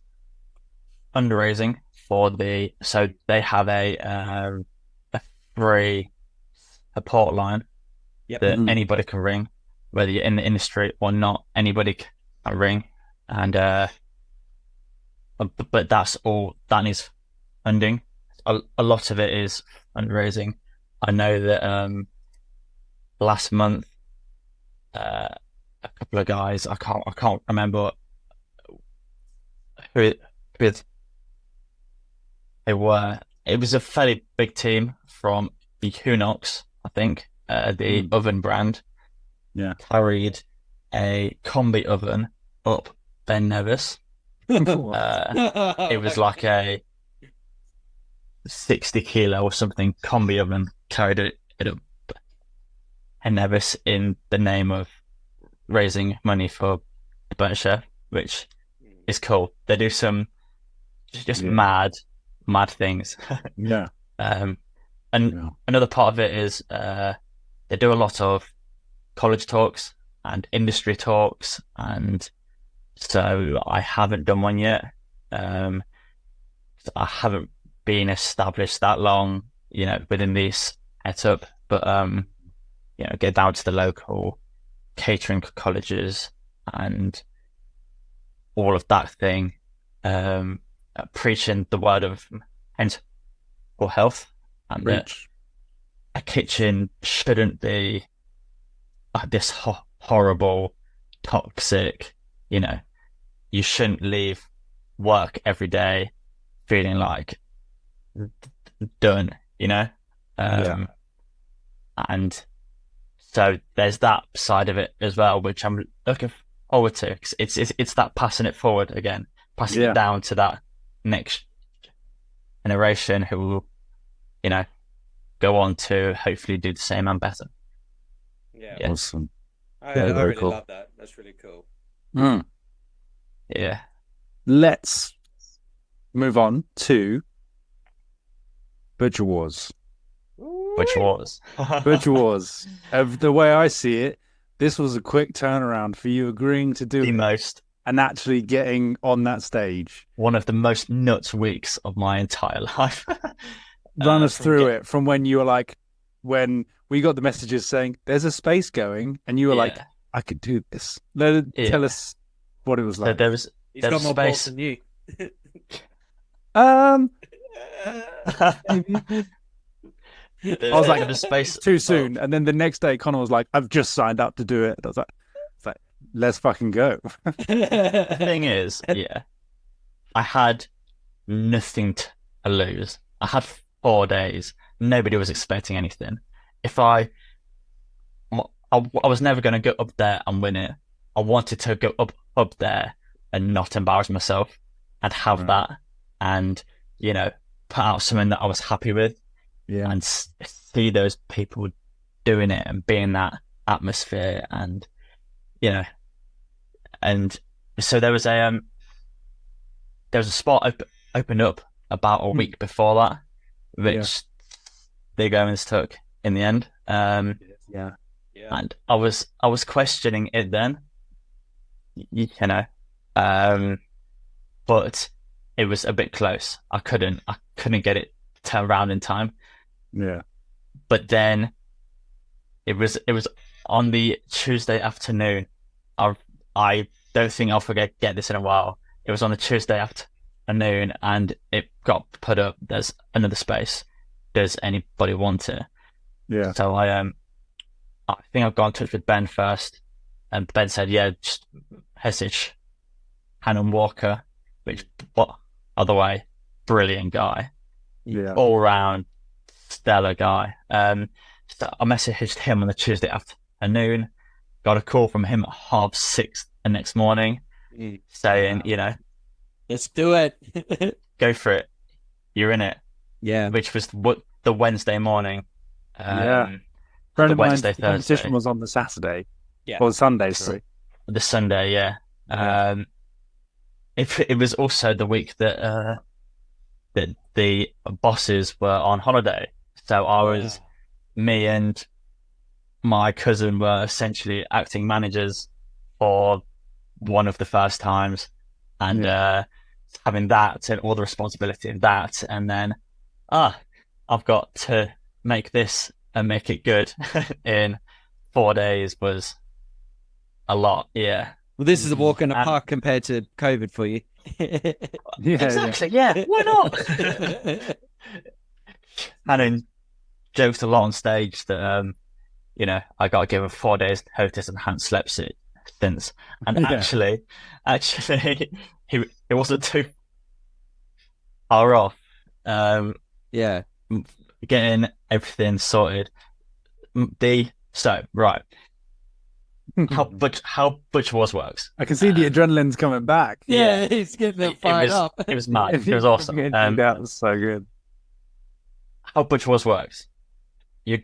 fundraising so they have a free support line that anybody can ring, whether you're in the industry or not. Anybody can ring, and but that's all that needs funding. A lot of it is fundraising. I know that last month a couple of guys, I can't remember who they were. It was a fairly big team from the Hunox, I think, the oven brand. Yeah, carried a combi oven up Ben Nevis. It was like a 60 kilo or something combi oven, carried it up Ben Nevis in the name of raising money for the Burnt Chef, which is cool. They do some just mad things. And another part of it is they do a lot of college talks and industry talks, and so I haven't done one yet. I haven't been established that long, within this setup, but get down to the local catering colleges and all of that thing, preaching the word of mental health, and that a kitchen shouldn't be this horrible, toxic, you shouldn't leave work every day feeling like done, and so there's that side of it as well, which I'm looking forward to, 'cause it's that passing it forward again, passing it down to that next generation who will, go on to hopefully do the same and better. Yeah. Awesome. I really love that. That's really cool. Yeah. Let's move on to Butcher Wars. Which was. Which was, of the way I see it, this was a quick turnaround for you agreeing to do most and actually getting on that stage. One of the most nuts weeks of my entire life. Run us through it from when you were like, when we got the messages saying there's a space going, and you were like, I could do this. Tell us what it was like. So He's got more balls than you. I was like, the space too soon. And then the next day, Connor was like, I've just signed up to do it. I was like, let's fucking go. The thing is, I had nothing to lose. I had 4 days. Nobody was expecting anything. If I was never going to go up there and win it. I wanted to go up there and not embarrass myself and have that, and put out something that I was happy with. Yeah, and see those people doing it and being that atmosphere, and and so there was a spot opened up about a week before that, which Big Owens took in the end. And I was questioning it then, but it was a bit close. I couldn't get it turned around in time. Yeah. But then it was on the Tuesday afternoon. I don't think I'll get this in a while. It was on the Tuesday afternoon, and it got put up. There's another space. Does anybody want it? Yeah. So I think I've got in touch with Ben first, and Ben said, yeah, just message Hannon Walker, which, by the way, brilliant guy. Yeah. All round stellar guy. So I messaged him on the Tuesday afternoon, got a call from him at 6:30 the next morning, saying, let's do it. Go for it. You're in it. Yeah. Which was the Wednesday morning. Friend the of Wednesday, mine's competition was on the Saturday. Yeah. Or Sunday, sorry. The Sunday, yeah. It was also the week that the bosses were on holiday. So me and my cousin were essentially acting managers for one of the first times, and having that and all the responsibility of that, and then I've got to make this and make it good in 4 days was a lot. Yeah. Well, this is a walk in the park compared to COVID for you. Exactly. Yeah. Why not? Hannon joked a lot on stage that I got to give him 4 days notice and hadn't slept since. And actually, it wasn't too far off. Getting everything sorted. How Butcher works. I can see the adrenaline's coming back. Yeah, he's getting it fired up. It was mad. It was awesome. That was so good. How Butcher works. You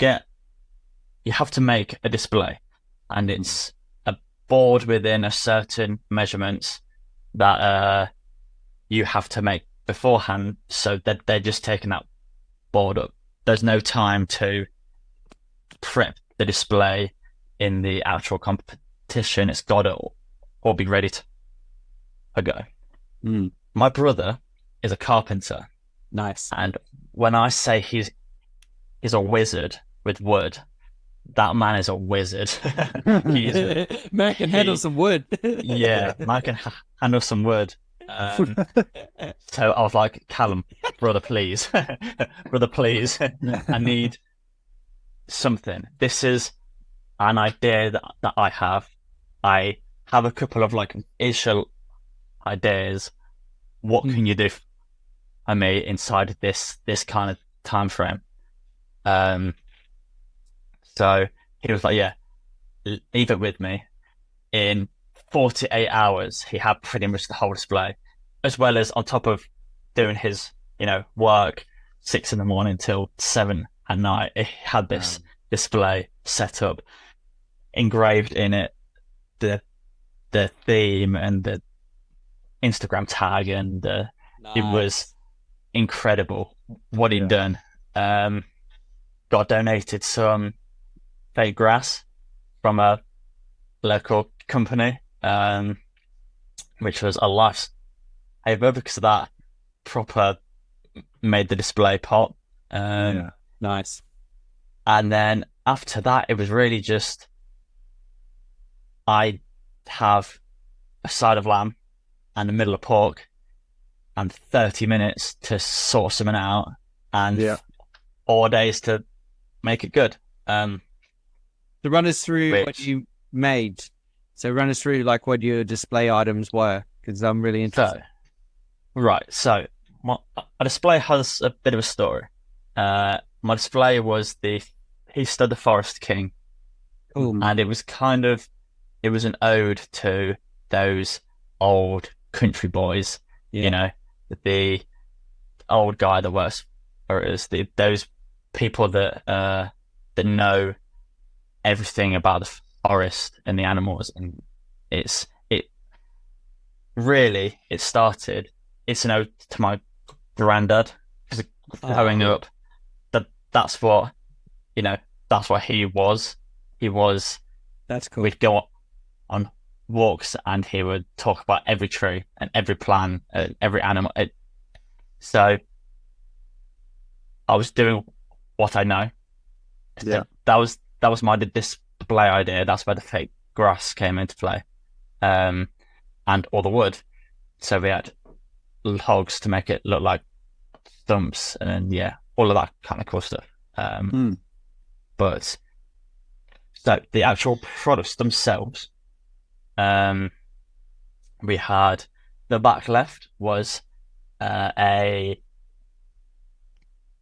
have to make a display, and it's a board within a certain measurements that you have to make beforehand, so that they're just taking that board up. There's no time to prep the display in the actual competition. It's got to all be ready to go. My brother is a carpenter. Nice. And when I say he's a wizard with wood, that man is a wizard. Man can handle some wood. Yeah, man can handle some wood. So I was like, Callum, brother, please. Brother, please. I need something. This is an idea that I have. I have a couple of initial ideas. What can you do for me inside this kind of time frame? So he was like, yeah, leave it with me. In 48 hours, he had pretty much the whole display, as well as on top of doing his, work 6 a.m. till 7 p.m. He had this display set up, engraved in it, the theme and the Instagram tag, and it was incredible what he'd done. got donated some fake grass from a local company, which was a lifesaver because of that. Proper made the display pop. Nice. And then after that, it was really just I have a side of lamb and a middle of pork and 30 minutes to sort something out and 4 days to make it good. So run us through what you made. So run us through like what your display items were, because I'm really interested. So my display has a bit of a story. My display was He Stood the Forest King. Ooh. And it was an ode to those old country boys, you know, the old guy that works for us, those people that know everything about the forest and the animals. And it's an ode to my granddad, because growing up, that's what he was. That's cool. We'd go on walks and he would talk about every tree and every plant and every animal. So I was doing what I know. Yeah. That was my display idea. That's where the fake grass came into play. And all the wood. So we had logs to make it look like stumps and all of that kind of cool stuff. But so the actual products themselves, we had the back left was a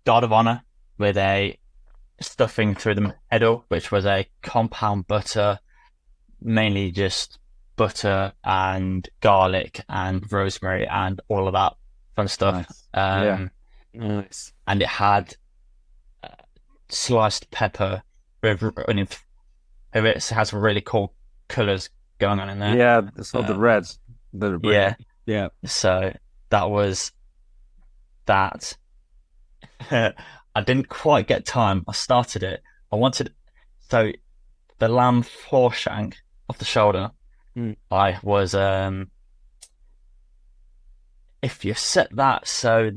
guard of honor with a stuffing through the middle, which was a compound butter, mainly just butter and garlic and rosemary and all of that fun stuff. Nice. And it had sliced pepper with onion. It has some really cool colours going on in there. Yeah, it's all the reds. Yeah. So that was that. I didn't quite get time. I started it. So the lamb foreshank off the shoulder. I was if you set that so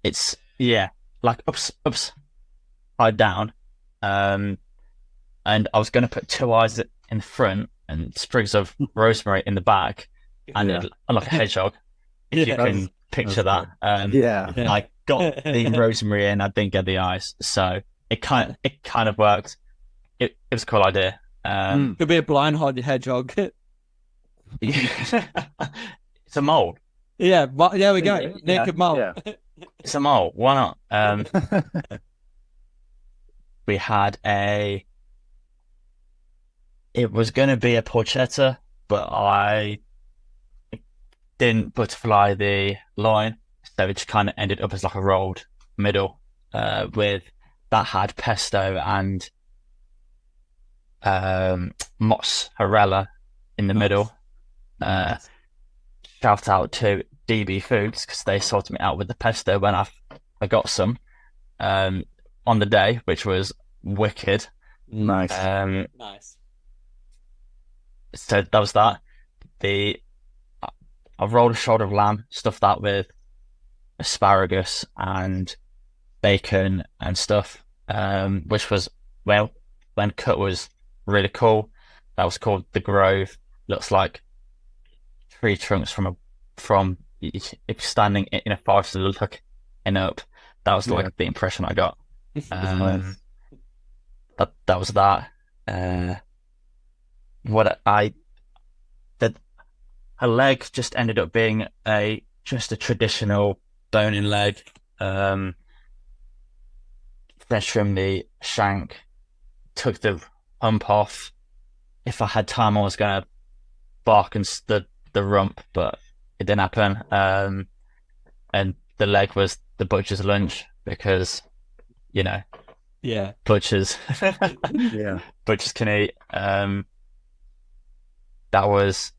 it's like upside down, and I was going to put 2 eyes in the front and sprigs of rosemary in the back, and like a hedgehog, if you can picture that. I got the rosemary in, I didn't get the eyes, so it kind of worked. It was a cool idea. Could be a blind hedgehog. It's a mole. Yeah, there we go. Naked mole. Yeah. It's a mole. Why not? We had it was going to be a porchetta, but I didn't butterfly the line, so it just kind of ended up as like a rolled middle, with that had pesto and mozzarella in the middle. Shout out to DB Foods, because they sorted me out with the pesto when I got some on the day, which was wicked. Nice. Nice. So that was that. I rolled a shoulder of lamb, stuffed that with asparagus and bacon and stuff, which was, well, when cut, was really cool. That was called the Grove. Looks like tree trunks from if you're standing in a forest looking up. That was like the impression I got. That was that. Her leg just ended up being just a traditional bone-in leg. Then trimmed the shank, took the hump off. If I had time, I was gonna bark and stud the rump, but it didn't happen. And the leg was the butcher's lunch, because butchers butchers can eat. That was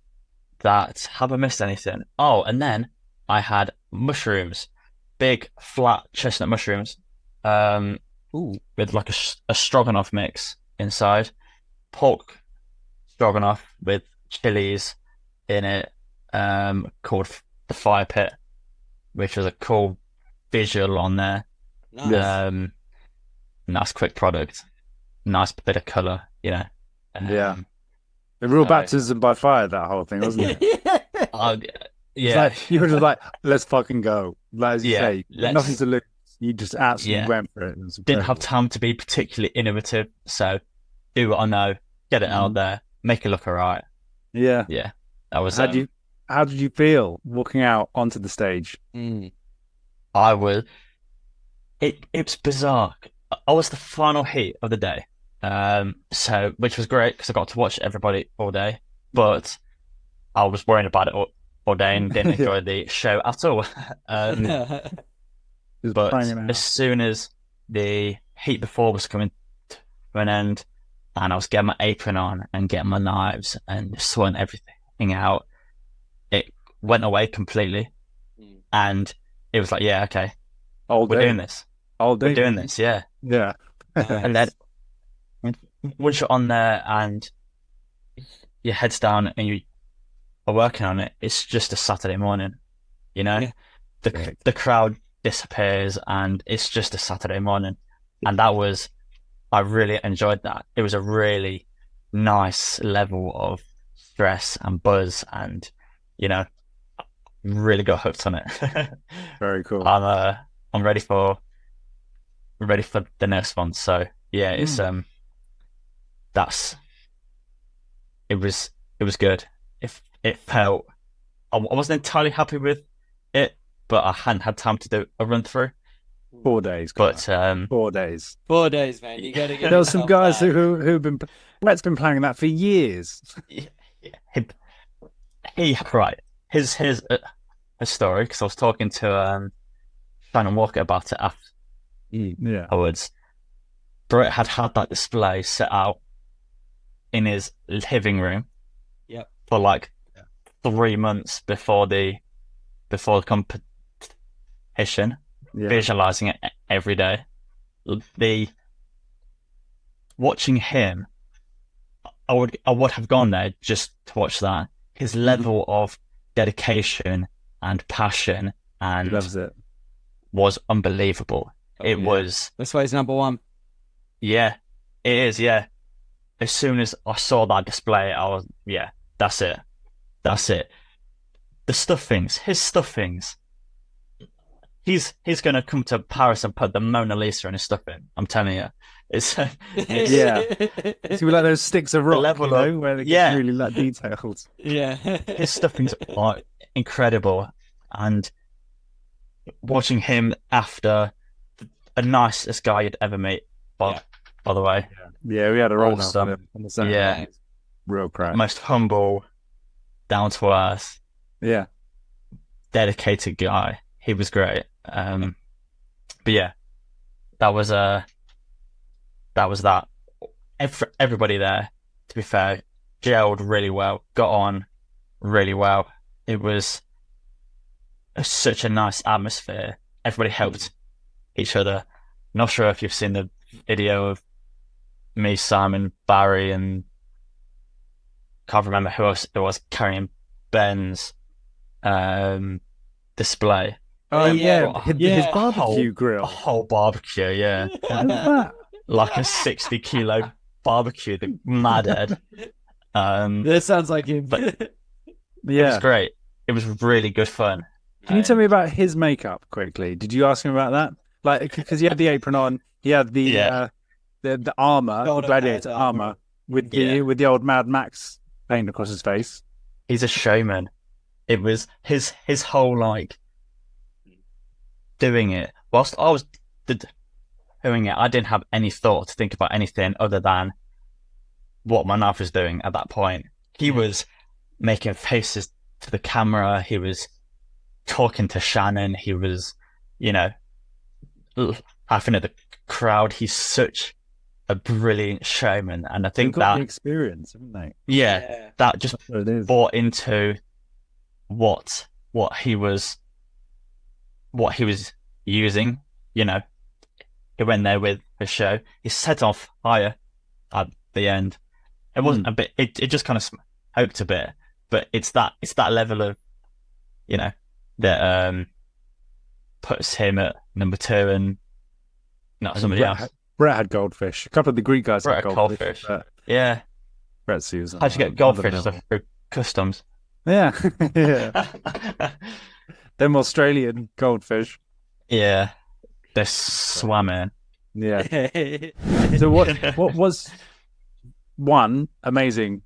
that. Have I missed anything? Oh, and then I had mushrooms. big flat chestnut mushrooms, with like a stroganoff mix inside, pork stroganoff with chilies in it, called the fire pit, which was a cool visual on there. Nice. Nice quick product, nice bit of colour, you know. The real baptism by fire, that whole thing, wasn't it? Yeah, like, you were just like, let's fucking go. Like, as you say, nothing to lose. You just absolutely went for it. Didn't have time to be particularly innovative, so do what I know, get it out there, make it look alright. Yeah. That was. How did you feel walking out onto the stage? I was. It was bizarre. I was the final heat of the day, so which was great because I got to watch everybody all day. But I was worrying about it all day and didn't enjoy the show at all. But as soon as the heat before was coming to an end, and I was getting my apron on and getting my knives and sorting everything out, it went away completely, and it was like, yeah, okay, we're doing this. We're doing this, yeah. And then once you're on there and your head's down and you are working on it, it's just a Saturday morning, you know. The crowd disappears and it's just a Saturday morning, and I really enjoyed that. It was a really nice level of stress and buzz, and you know, really got hooked on it. Very cool. I'm ready for the next one. So yeah, it's it was good. It felt, I wasn't entirely happy with it, but I hadn't had time to do a run through. 4 days, but 4 days. 4 days, man. You gotta get. There were some guys who've been. Brett's been playing that for years. Right. Here's a story, because I was talking to Shannon Walker about it afterwards. Brett had that display set out in his living room for like 3 months before the competition, visualizing it every day. Watching him, I would have gone there just to watch that. His level of dedication and passion and he loves it was unbelievable. That's why he's number one. Yeah, it is. Yeah, as soon as I saw that display, I was that's it. The stuffings, his stuffings. He's gonna come to Paris and put the Mona Lisa in his stuffing. I'm telling you, it's See, like those sticks of rock, level where they get really like detailed. His stuffings are incredible, and watching him after the nicest guy you'd ever meet. By the way, we had a roll on the side. Real crap. Most humble, down to earth, dedicated guy. He was great. But yeah, that was that. Everybody there, to be fair, gelled really well, got on really well. It was such a nice atmosphere. Everybody helped each other. Not sure if you've seen the video of me, Simon, Barry, and can't remember who else it was carrying Ben's display. Oh his barbecue grill. A whole barbecue, like a 60-kilo barbecue, the mad head. That sounds like him. But it was great. It was really good fun. Can you tell me about his makeup quickly? Did you ask him about that? Like, because he had the apron on, he had the armor, gladiator armor with the old Mad Max paint across his face. He's a showman. It was his whole like doing it. Whilst I was doing it, I didn't have any thought to think about anything other than what my knife was doing at that point. He was making faces to the camera. He was talking to Shannon. He was, laughing at the crowd. He's such a brilliant showman, and I think that the experience, haven't they? That just bought into what he was using, he went there with a show. He set off higher at the end. It wasn't a bit. It just kind of hoped a bit, but it's that level of, that puts him at number 2 and not somebody else. Brett had goldfish. A couple of the Greek guys had goldfish. Yeah. Brett's using. How'd you get goldfish through customs? Yeah. Them Australian goldfish. Yeah. They're swam in. Yeah. So what was one amazing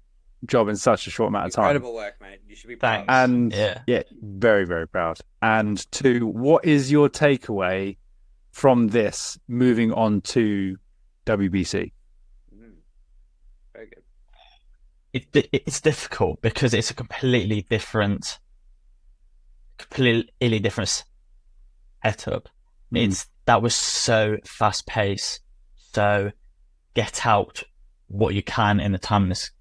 job in such a short amount of time? Incredible work, mate. You should be proud. And yeah, very, very proud. And 2, what is your takeaway from this moving on to WBC? Very good. It's difficult because it's a completely different setup. That was so fast paced. So get out what you can in the time that's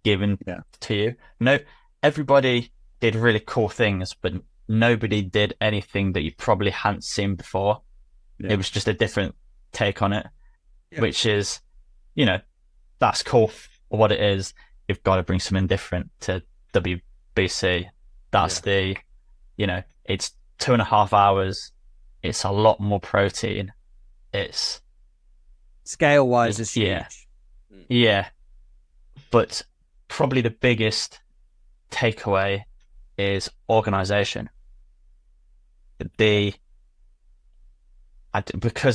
given to you. No, everybody did really cool things, but nobody did anything that you probably hadn't seen before. It was just a different take on it, which is, that's cool for what it is. You've got to bring something different to WBC. That's it's 2.5 hours. It's a lot more protein. It's scale-wise, it's huge. Yeah. But probably the biggest takeaway is organization. Because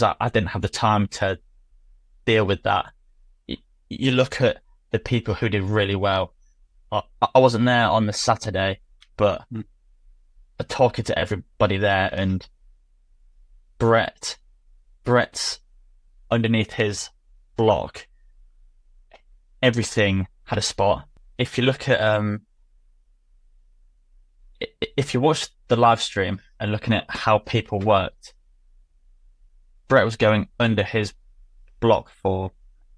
I didn't have the time to deal with that. You look at the people who did really well. I wasn't there on the Saturday, but talking to everybody there, and Brett's underneath his block, everything had a spot. If you look at if you watch the live stream and looking at how people worked, Brett was going under his block for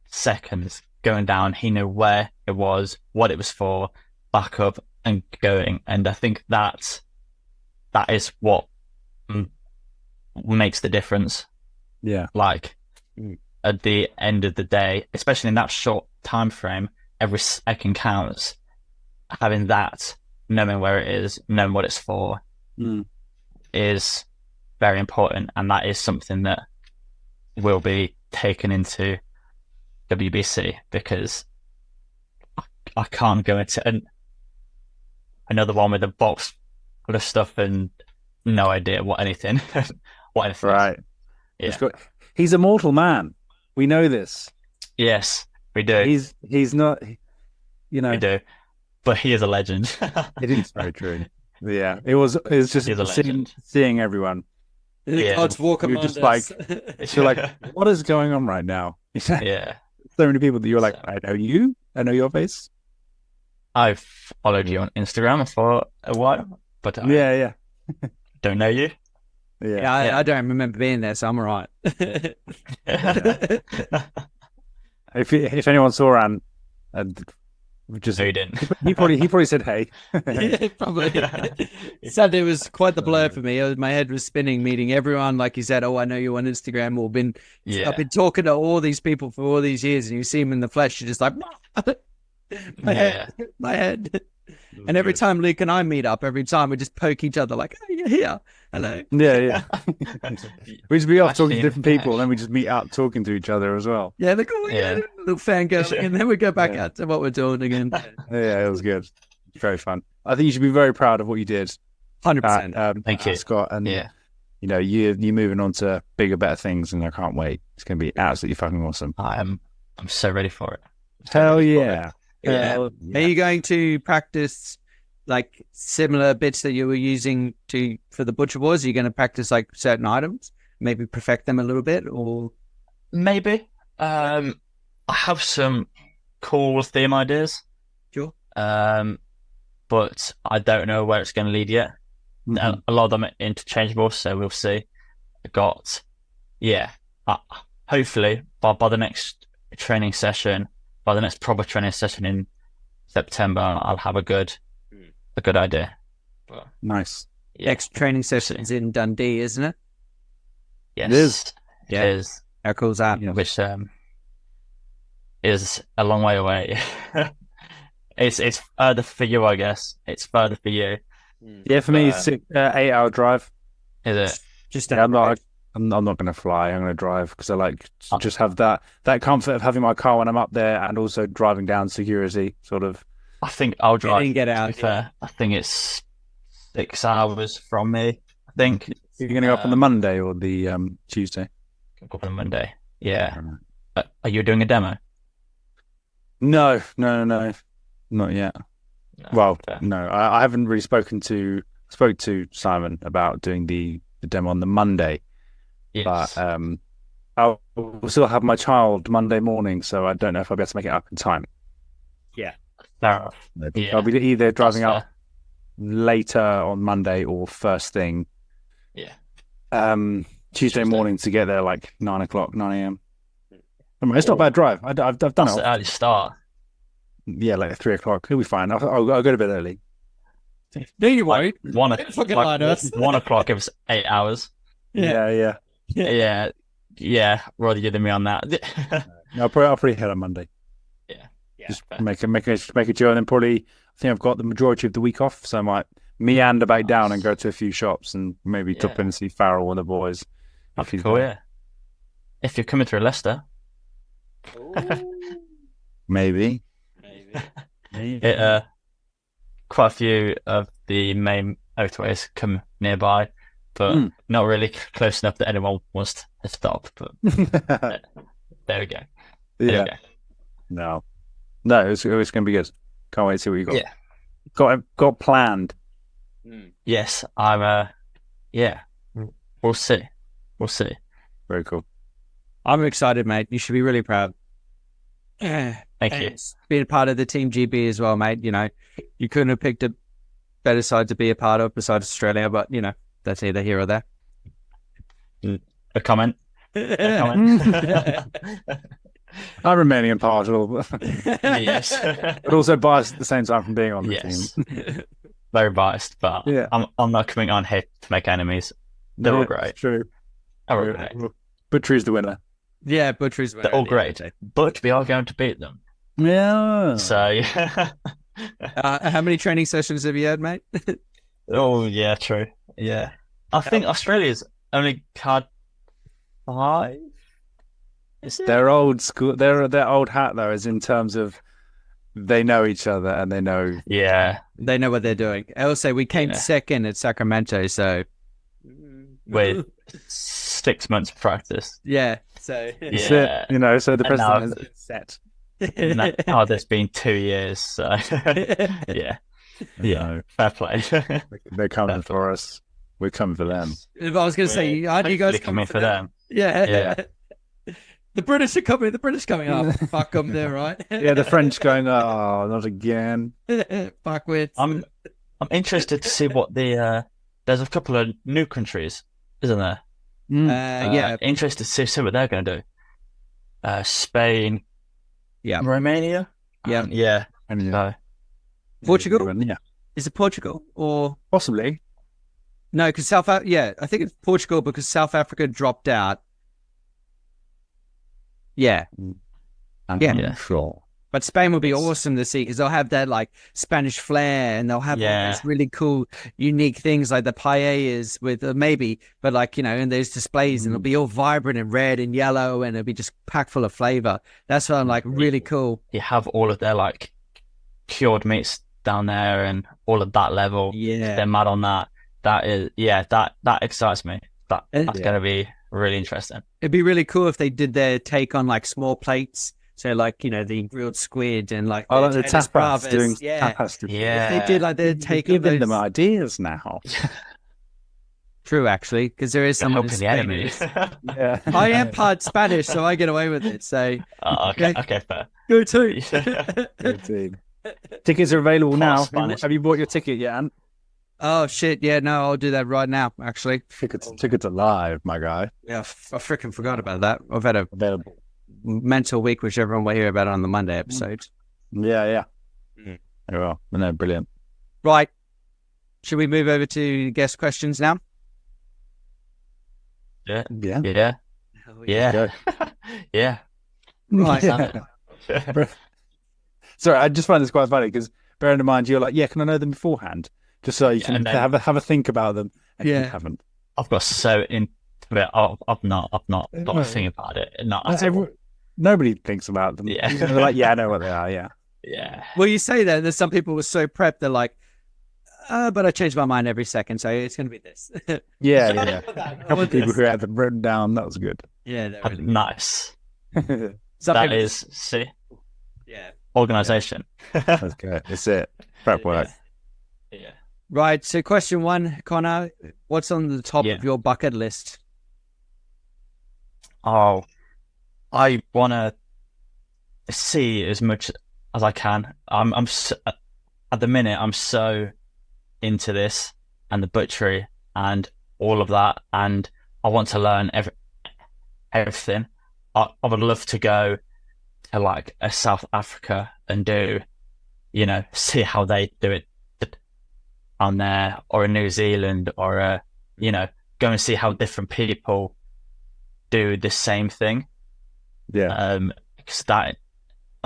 seconds, going down. He knew where it was, what it was for, back up and going. And I think that is what makes the difference. Yeah. Like at the end of the day, especially in that short time frame, every second counts. Having that, knowing where it is, knowing what it's for, is very important. And that is something that will be taken into WBC, because I can't go into another one with a box full of stuff and no idea what anything right. Yeah. He's a mortal man. We know this. Yes, we do. He's not, we do, but he is a legend. It is very true. Yeah, it was just seeing everyone. God's walk among just us. You're like, what is going on right now? Yeah. So many people that you're like, I know you, I know your face. I've followed you on Instagram for a while, but I don't know you. I don't remember being there, so I'm all right. If anyone saw Ran, just no, you didn't. He probably said hey. Yeah, probably. Saturday was quite the blur for me. My head was spinning, meeting everyone. Like you said, I know you on Instagram, or I've been talking to all these people for all these years, and you see them in the flesh, you're just like, my head. And every time Luke and I meet up, every time we just poke each other like, oh, you're here. Hello. Yeah. We just be off talking to different people, and then we just meet up talking to each other as well. Yeah, they're cool. Yeah, little fangirl, and then we go back out to what we're doing again. Yeah, it was good. Very fun. I think you should be very proud of what you did. 100%. Thank you, Scott. And you're moving on to bigger, better things, and I can't wait. It's going to be absolutely fucking awesome. I'm so ready for it. Hell yeah. Are you going to practice like similar bits that you were using for the Butcher Wars? Are you going to practice like certain items, maybe perfect them a little bit, or maybe? I have some cool theme ideas. Sure. But I don't know where it's going to lead yet. Mm-hmm. A lot of them are interchangeable, so we'll see. Hopefully by the next training session, by the next proper training session in September, I'll have a good idea. Nice. Next training session is in Dundee, isn't it? Yes, It is. Yeah. It is. How cool is that? Yeah. Which is a long way away. It's further for you, I guess. It's further for you. Yeah, for me, it's 8-hour drive. Is it? Just Yeah, I'm not going to fly. I'm going to drive because I like to just have that comfort of having my car when I'm up there and also driving down security, sort of. I think I'll drive. and get out. To be fair, I think it's 6 hours from me. I think You're going to go up on the Monday or the Tuesday? go on Monday. Yeah. Are you doing a demo? No, not yet. No, Well, fair. no, I haven't really spoke to Simon about doing the demo on the Monday, Yes. but I'll still have my child Monday morning, so I don't know if I'll be able to make it up in time. Fair enough. Yeah. I'll be either driving That's up later on Monday or first thing Yeah. Tuesday morning to get there like 9 a.m. I mean, it's not a bad drive. I've done That's it. the early start. Yeah, like 3 o'clock. It'll be fine. I'll go to bed early. No, you won't. 1 lie to us. 1 o'clock. It was 8 hours. Yeah. Yeah. Rather you than me on that. No, I'll probably head on Monday. Yeah. Just fair. make a journey, and then probably I think I've got the majority of the week off, so I might meander back down and go to a few shops and maybe Yeah. top in and see Farrell and the boys. That'd be cool, yeah. If you're coming through Leicester, Maybe. quite a few of the main motorways come nearby, but not really close enough that anyone wants to stop. But there we go. There Yeah. we go. No, it's going to be good. Can't wait to see what you got. Yeah. Got planned. Yes, I'm. Yeah, we'll see. Very cool. I'm excited, mate. You should be really proud. Thank you. Being a part of the Team GB as well, mate. You know, you couldn't have picked a better side to be a part of besides Australia, but you know, that's either here or there. A comment. I'm remaining impartial, Yes. but also biased at the same time from being on the Yes. team. Very biased, but Yeah. I'm not coming on here to make enemies. They're all great. True. They're all great. Butcher is the winner. Yeah, Butchers. They're all great, but we are going to beat them. Yeah. So yeah. How many training sessions have you had, mate? Oh yeah, true. Yeah, I think Australia's only had 5. Is it? They're old school. They're old hat though, as in terms of they know each other and they know. Yeah, They know what they're doing. Also, we came second at Sacramento, so with 6 months of practice. yeah. So That's Yeah. it, you know. So the And now- president has been set. There's been 2 years, so yeah, No, fair play. they're coming for us. We're coming for them. I was going to say, how do you guys Hopefully come coming for them? Yeah. The British are coming. The British coming up. Fuck them, they're right. Yeah, the French going, oh, not again. Fuck with. I'm interested to see what the there's a couple of new countries, isn't there? Yeah. Interested to see what they're going to do. Spain, Yeah. Romania, Yeah. yeah. And So, Portugal? Yeah, Is it Portugal or possibly. no? Because yeah, I think it's Portugal because South Africa dropped out. Yeah, I'm sure. but Spain would be awesome to see because they'll have that like Spanish flair and they'll have all these really cool, unique things like the paellas with maybe, but like, you know, and there's displays and it'll be all vibrant and red and yellow and it'll be just packed full of flavor. That's what I'm like really cool. you have all of their like cured meats down there and all of that level. Yeah. They're mad on that. That is, that excites me. That's going to be really interesting. It'd be really cool if they did their take on like small plates. So like, you know, the grilled squid and like I like the Tennis tapas bravas. doing Yeah. tapas. Yeah. If they did like their take on Giving those. them ideas now. True, actually, because there is You're someone helping the enemy. Yeah. I am part Spanish, so I get away with it. So Okay, fair. go too. Good team. Tickets are available now. Spanish. Have you bought your ticket yet, Ant? Oh shit! Yeah, no, I'll do that right now. Actually, Tickets are live, my guy. yeah, I freaking forgot about that. I've had a Available. mental week, which everyone will hear about on the Monday episode. Yeah. Very well. No, brilliant. Right. Should we move over to guest questions now? Yeah. Yeah. Yeah. Yeah. Yeah. Right. Yeah. Sorry, I just find this quite funny because bearing in mind you're like, yeah, can I know them beforehand? Just so you can have a think about them. And you haven't. I've got so into it. I've not thought a thing about it. Not at all. Nobody thinks about them. Yeah. They're like, yeah, I know what they are. Yeah. Yeah. Well, you say that, and there's some people who are so prepped, they're like, but I change my mind every second, so it's going to be this. Yeah. A couple of people who had them written down. That was good. Yeah. Really nice. that is, see? Yeah. Organisation. That's good. It's it. Prep work. Yeah. Right. So question 1, Connor, what's on the top of your bucket list? Oh, I want to see as much as I can. I'm so, at the minute, I'm so into this and the butchery and all of that, and I want to learn everything. I would love to go to like a South Africa and do, see how they do it on there, or in New Zealand, or go and see how different people do the same thing. Yeah. Because I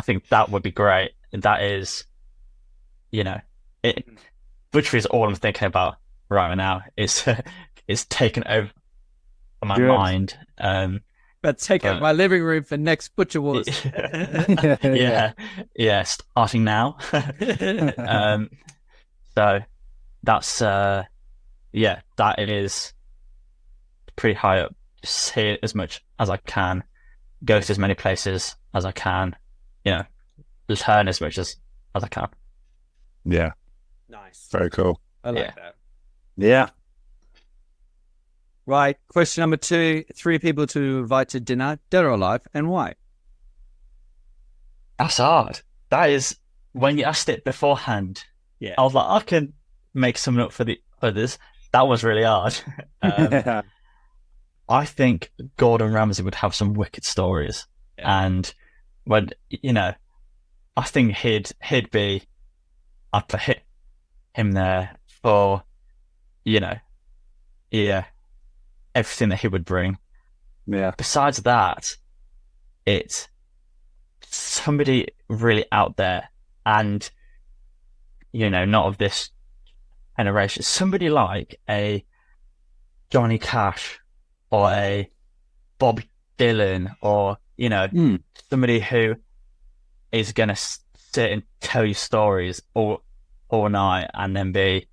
think that would be great. That is, butchery is all I'm thinking about right now. It's taken over my mind. But take out my living room for next Butcher Wars. Yeah, starting now. So that's that is pretty high up. See it as much as I can, go to as many places as I can, learn as much as I can. Yeah. Nice. Very cool. I like that. Yeah. Right. Question number 2, 3 people to invite to dinner, dead or alive, and why? That's hard. That is, when you asked it beforehand, I was like, I can make something up for the others. That was really hard. I think Gordon Ramsay would have some wicked stories. And when, I think he'd be, I'd put him there for, everything that he would bring. Yeah. Besides that, it's somebody really out there and, not of this generation. Somebody like a Johnny Cash or a Bob Dylan or, somebody who is going to sit and tell you stories all night and then be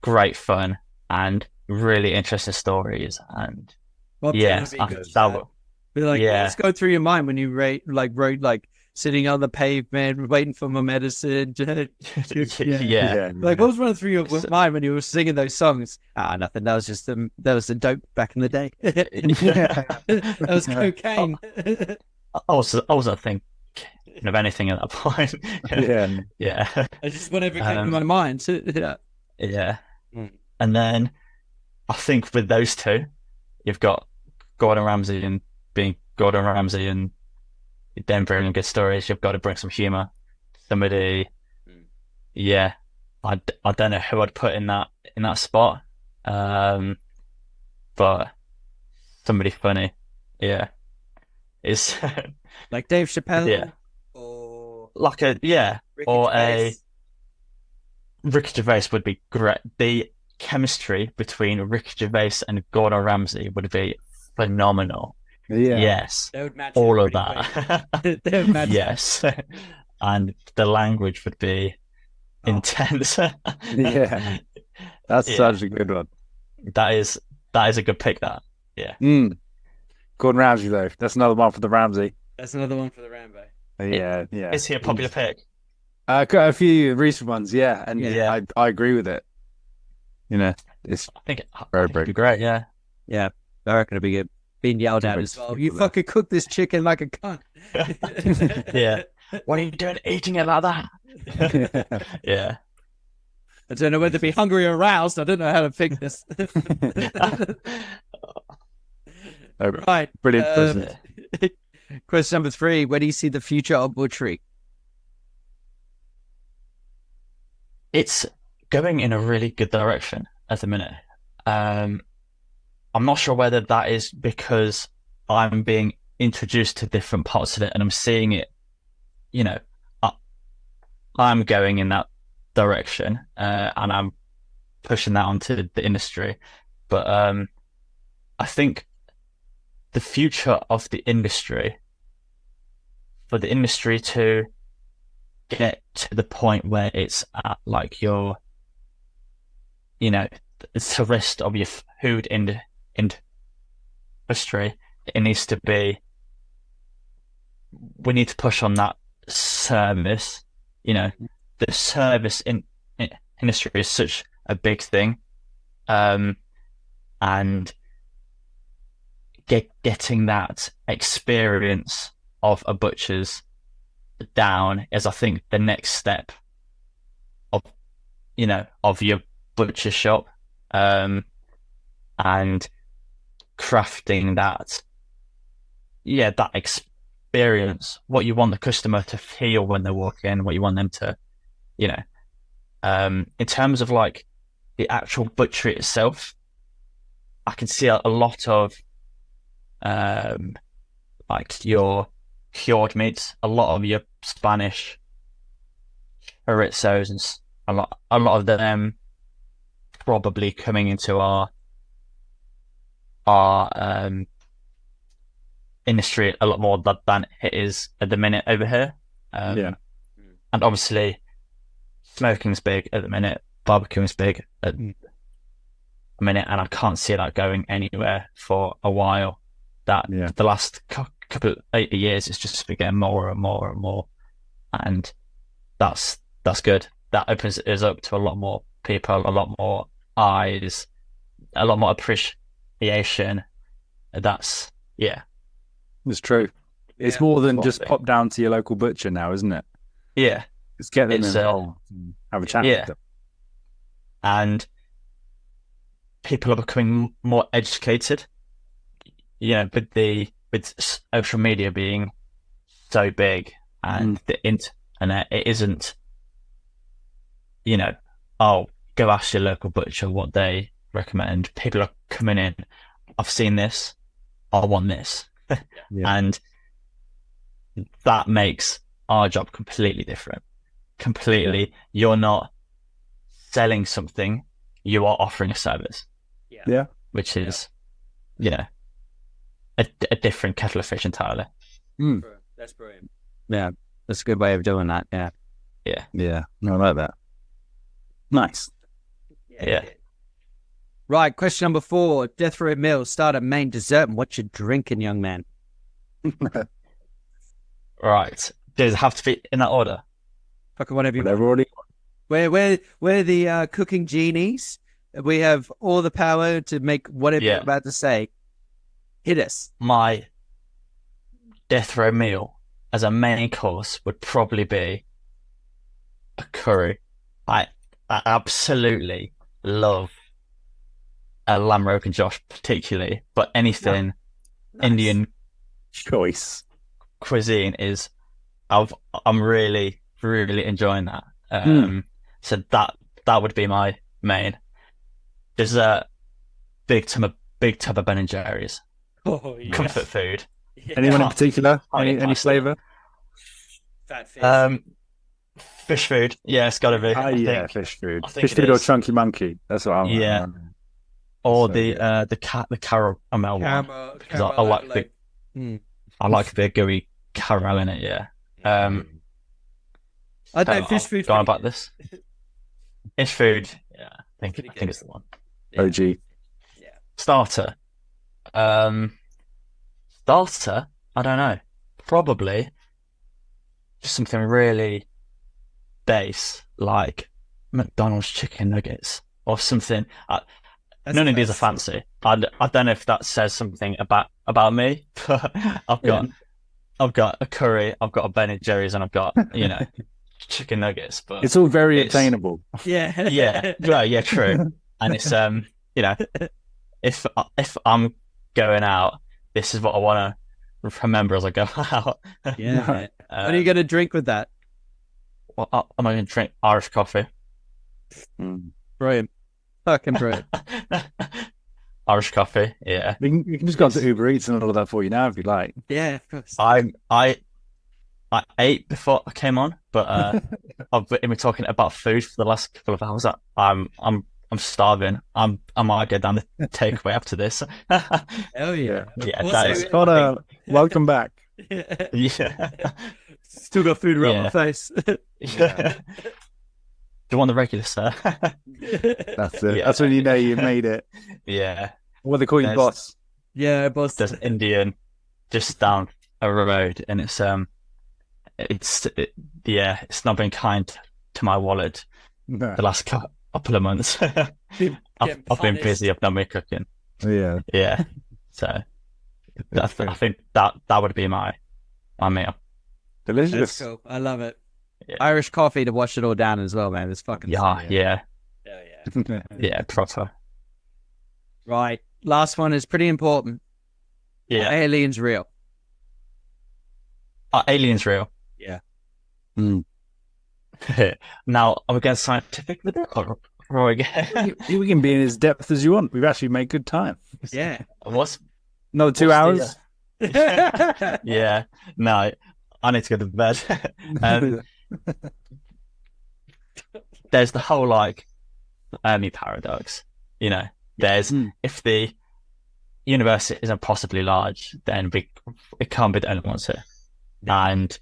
great fun and really interesting stories. And Bob let's go through your mind when you wrote sitting on the pavement waiting for my medicine. Like, what was running through your mind when you were singing those songs? Nothing. That was just that was the dope back in the day. That was cocaine. I wasn't thinking of anything at that point. Yeah. I just whatever came to my mind. Yeah. And then I think with those two, you've got Gordon Ramsay and being Gordon Ramsay and then bringing good stories. You've got to bring some humor. Somebody, I don't know who I'd put in that spot, but somebody funny, is like Dave Chappelle, or like a Ricky Gervais would be great. The chemistry between Ricky Gervais and Gordon Ramsay would be phenomenal. Yes, they would match all of that. They would match. Yes, and the language would be intense. That's such a good one. That is a good pick. That Gordon Ramsay though. That's another one for the Ramsay. That's another one for the Rambo. Yeah. Is he a popular pick? Got a few recent ones, and I agree with it. It's I think it'd be great. Yeah, I reckon it'd be good. Being yelled at as well. You fucking cook this chicken like a cunt. What are you doing eating it like that? Yeah. I don't know whether to be hungry or aroused. I don't know how to fix this. Right. Brilliant. Question number 3. Where do you see the future of butchery? It's going in a really good direction at the minute. I'm not sure whether that is because I'm being introduced to different parts of it and I'm seeing it, you know, I'm going in that direction, and I'm pushing that onto the industry. But I think the future of the industry, for the industry to get to the point where it's at like your, you know, it's the rest of your food industry, it needs to be, we need to push on that service. You know, the service industry is such a big thing, and getting that experience of a butcher's down is, I think, the next step of, you know, of your butcher shop, and crafting that, that experience, what you want the customer to feel when they walk in, what you want them to, you know, in terms of like the actual butchery itself, I can see a lot of like your cured meats, a lot of your Spanish chorizos, and a lot of them probably coming into our industry a lot more than it is at the minute over here. And obviously smoking's big at the minute, barbecuing's big at the minute, and I can't see that going anywhere for a while. The last couple of years, it's just been getting more and more and more, and that's good. That opens us up to a lot more people, a lot more eyes, a lot more appreciation. It's true. It's more than just pop down to your local butcher now, isn't it? Yeah, it's get them involved and have a chat with them. And people are becoming more educated. You know, with social media being so big and the internet, it isn't, you know, go ask your local butcher what they recommend. People are coming in, I've seen this, I want this. And that makes our job completely different. You're not selling something, you are offering a service. Which is, you know, a different kettle of fish entirely. That's brilliant. Yeah, that's a good way of doing that. Yeah. No, I like that. Nice. Yeah. Right, question number 4. Death row meal, starter, main, dessert, and what you drinking, young man? Right. Does it have to be in that order? Fucking whatever you want. We're the cooking genies. We have all the power to make whatever you're about to say. Hit us. My death row meal as a main course would probably be a curry. I absolutely love a lamb rogan josh particularly, but anything Indian choice cuisine is, I'm really enjoying that. So that would be my main. Dessert, big tub of Ben and Jerry's. Comfort food. Anyone in particular? Any flavour? Fat fish. Fish food. Yeah, it's got to be. Fish food. Fish food or chunky monkey. That's what I'm. Or the caramel one. I like the gooey caramel in it. Yeah. I don't know. Fish food. Going about this. Fish food. Yeah, I think it's the one. OG. Yeah. Starter. I don't know. Probably just something really base, like McDonald's chicken nuggets or something. None of these are fancy. I don't know if that says something about me, but I've got a curry, I've got a Ben and Jerry's, and I've got, you know, chicken nuggets. But it's all very attainable. Yeah, true. And it's you know, if I'm going out, this is what I want to remember as I go out. Yeah. What are you going to drink with that? Well, I'm going to drink Irish coffee. Brilliant. Fucking brilliant. Irish coffee. Yeah, You can just go to Uber Eats and order that for you now if you like. Yeah, of course. I ate before I came on, but I've been talking about food for the last couple of hours. I'm starving. I might get down the takeaway after this. Hell yeah. Yeah, Awesome. that is. Connor, welcome back. Yeah. Still got food around my face. Yeah. Do you want the regular, sir? That's it. Yeah. That's when you know you made it. Yeah. What they call you, boss? Yeah, boss. There's an Indian just down a road, and it's not been kind to my wallet No. the last couple of months. I've been busy. I've not been cooking. Yeah. Yeah. So I think that would be my meal. Delicious. That's cool. I love it. Yeah. Irish coffee to wash it all down as well, man. It's fucking Yeah. Hell yeah. Yeah, proper. Right. Last one is pretty important. Yeah. Are aliens real? Are aliens real? Yeah. Now, are we getting scientific with it, or are we getting... We can be in as depth as you want. We've actually made good time. Yeah. Another 2 hours. Yeah. No, I need to go to bed. There's the whole Fermi paradox. There's if the universe is impossibly large, then it can't be the only ones here. And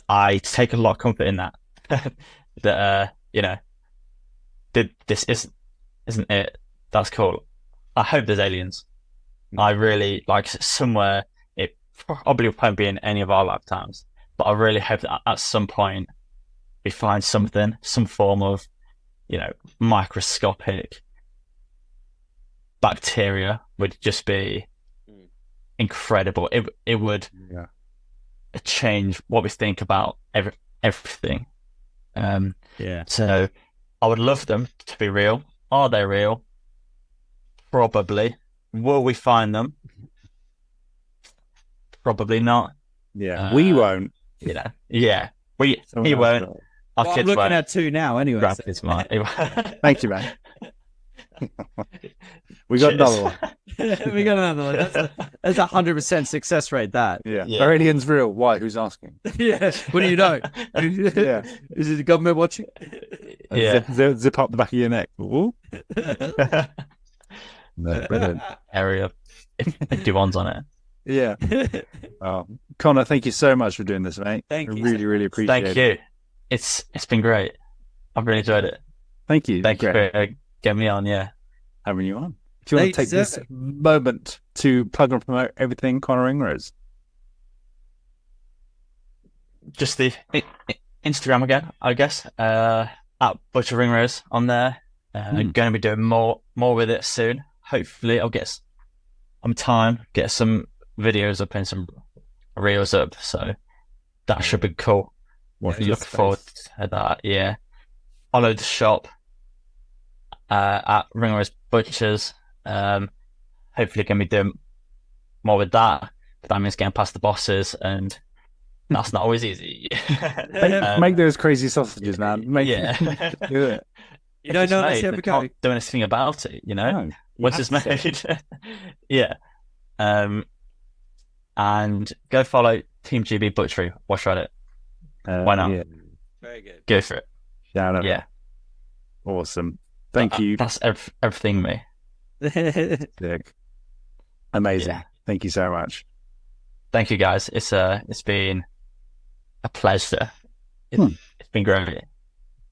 I take a lot of comfort in that. That this isn't it. That's cool. I hope there's aliens. I really somewhere. It probably won't be in any of our lifetimes, but I really hope that at some point we find some form of microscopic bacteria. Would just be incredible. It would change what we think about everything. So I would love them to be real. Are they real? Probably. Will we find them? Probably not. Yeah, we won't. Yeah, he won't. Our I'm kids looking won't. at 2 now anyway. Grab his mic. Thank you, man. We got another one. We got another one. That's 100% success rate, that. Yeah. Are aliens real? Why? Who's asking? Yeah. What do you know? Yeah. Is it the government watching? Yeah. Zip up the back of your neck. Ooh. No, brilliant. Area 51's on it. Yeah. Connor, thank you so much for doing this, mate. Thank you. Really, really appreciate it. Thank you. It's been great. I've really enjoyed it. Thank you. Thank you for getting me on. Yeah. Having you on. Do you want to take this moment to plug and promote everything Connor Ringrose? Just the Instagram again, I guess. At Butcher Ringrose on there. Going to be doing more with it soon. Hopefully, I'll get some time, get some videos up and some reels up. So that should be cool. Look forward to that. Yeah. Follow the shop at Ringrose Butchers. Hopefully, going to be doing more with that. But that means getting past the bosses, and that's not always easy. Make those crazy sausages, man. Do it. You don't know unless you ever go. Can't do anything about it, No, once it's made. Yeah. And go follow Team GB Butchery. Watch Reddit. Why not? Yeah. Very good. Go for it. Shout out. Yeah. Awesome. Thank you. That's everything, me. Dick. Amazing. Yeah. Thank you so much. Thank you, guys. It's been a pleasure. It's been great.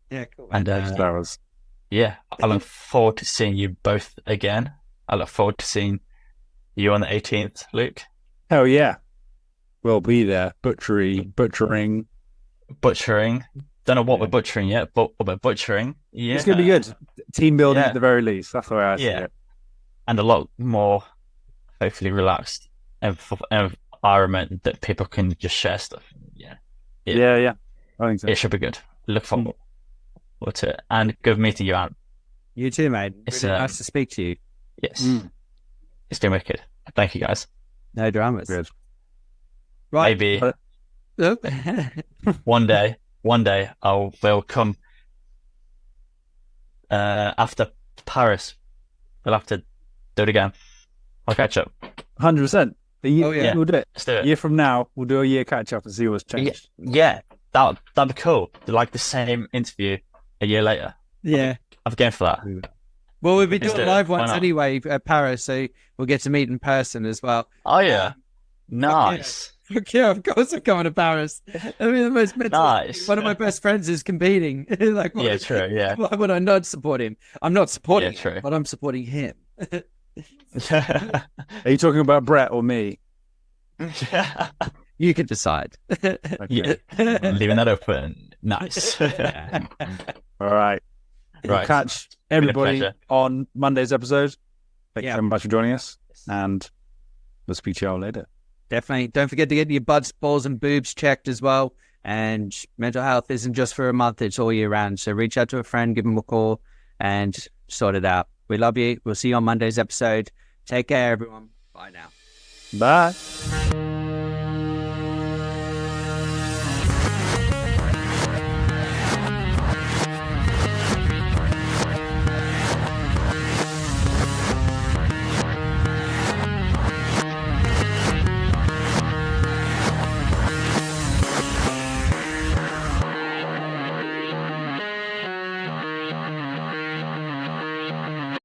Yeah, cool. And that was. yeah, I look forward to seeing you both again. I look forward to seeing you on the 18th, Luke. Hell yeah. We'll be there. Butchering. Don't know what we're butchering yet, but we're butchering. Yeah. It's going to be good. Team building at the very least. That's the way I see it. And a lot more, hopefully, relaxed environment that people can just share stuff. Yeah. I think so. It should be good. Look forward to it. And good meeting you, Aaron. You too, mate. It's really nice to speak to you. Yes. It's been wicked. Thank you, guys. No dramas. Good. Right. Maybe one day we'll come after Paris. We'll have to Do it again. I'll catch up. 100%. We'll do it. Let's do it. A year from now, we'll do a year catch up and see what's changed. Yeah, that'd be cool. Like the same interview a year later. Yeah. I'm game for that. Well, we'll be doing live ones anyway at Paris, so we'll get to meet in person as well. Oh, yeah. Nice. Yeah, of course I'm coming to Paris. I mean, the most mental. Nice. One of my best friends is competing. Like, yeah, true. Yeah. Why would I not support him? I'm not supporting him, but I'm supporting him. Are you talking about Brett or me? You can decide. Okay. Yeah. Leaving that open. Nice. All right. We'll catch everybody on Monday's episode. Thank you very much for joining us, and we'll speak to you all later. Definitely. Don't forget to get your butts, balls, and boobs checked as well. And mental health isn't just for a month, it's all year round. So reach out to a friend, give them a call, and sort it out. We love you. We'll see you on Monday's episode. Take care, everyone. Bye now. Bye.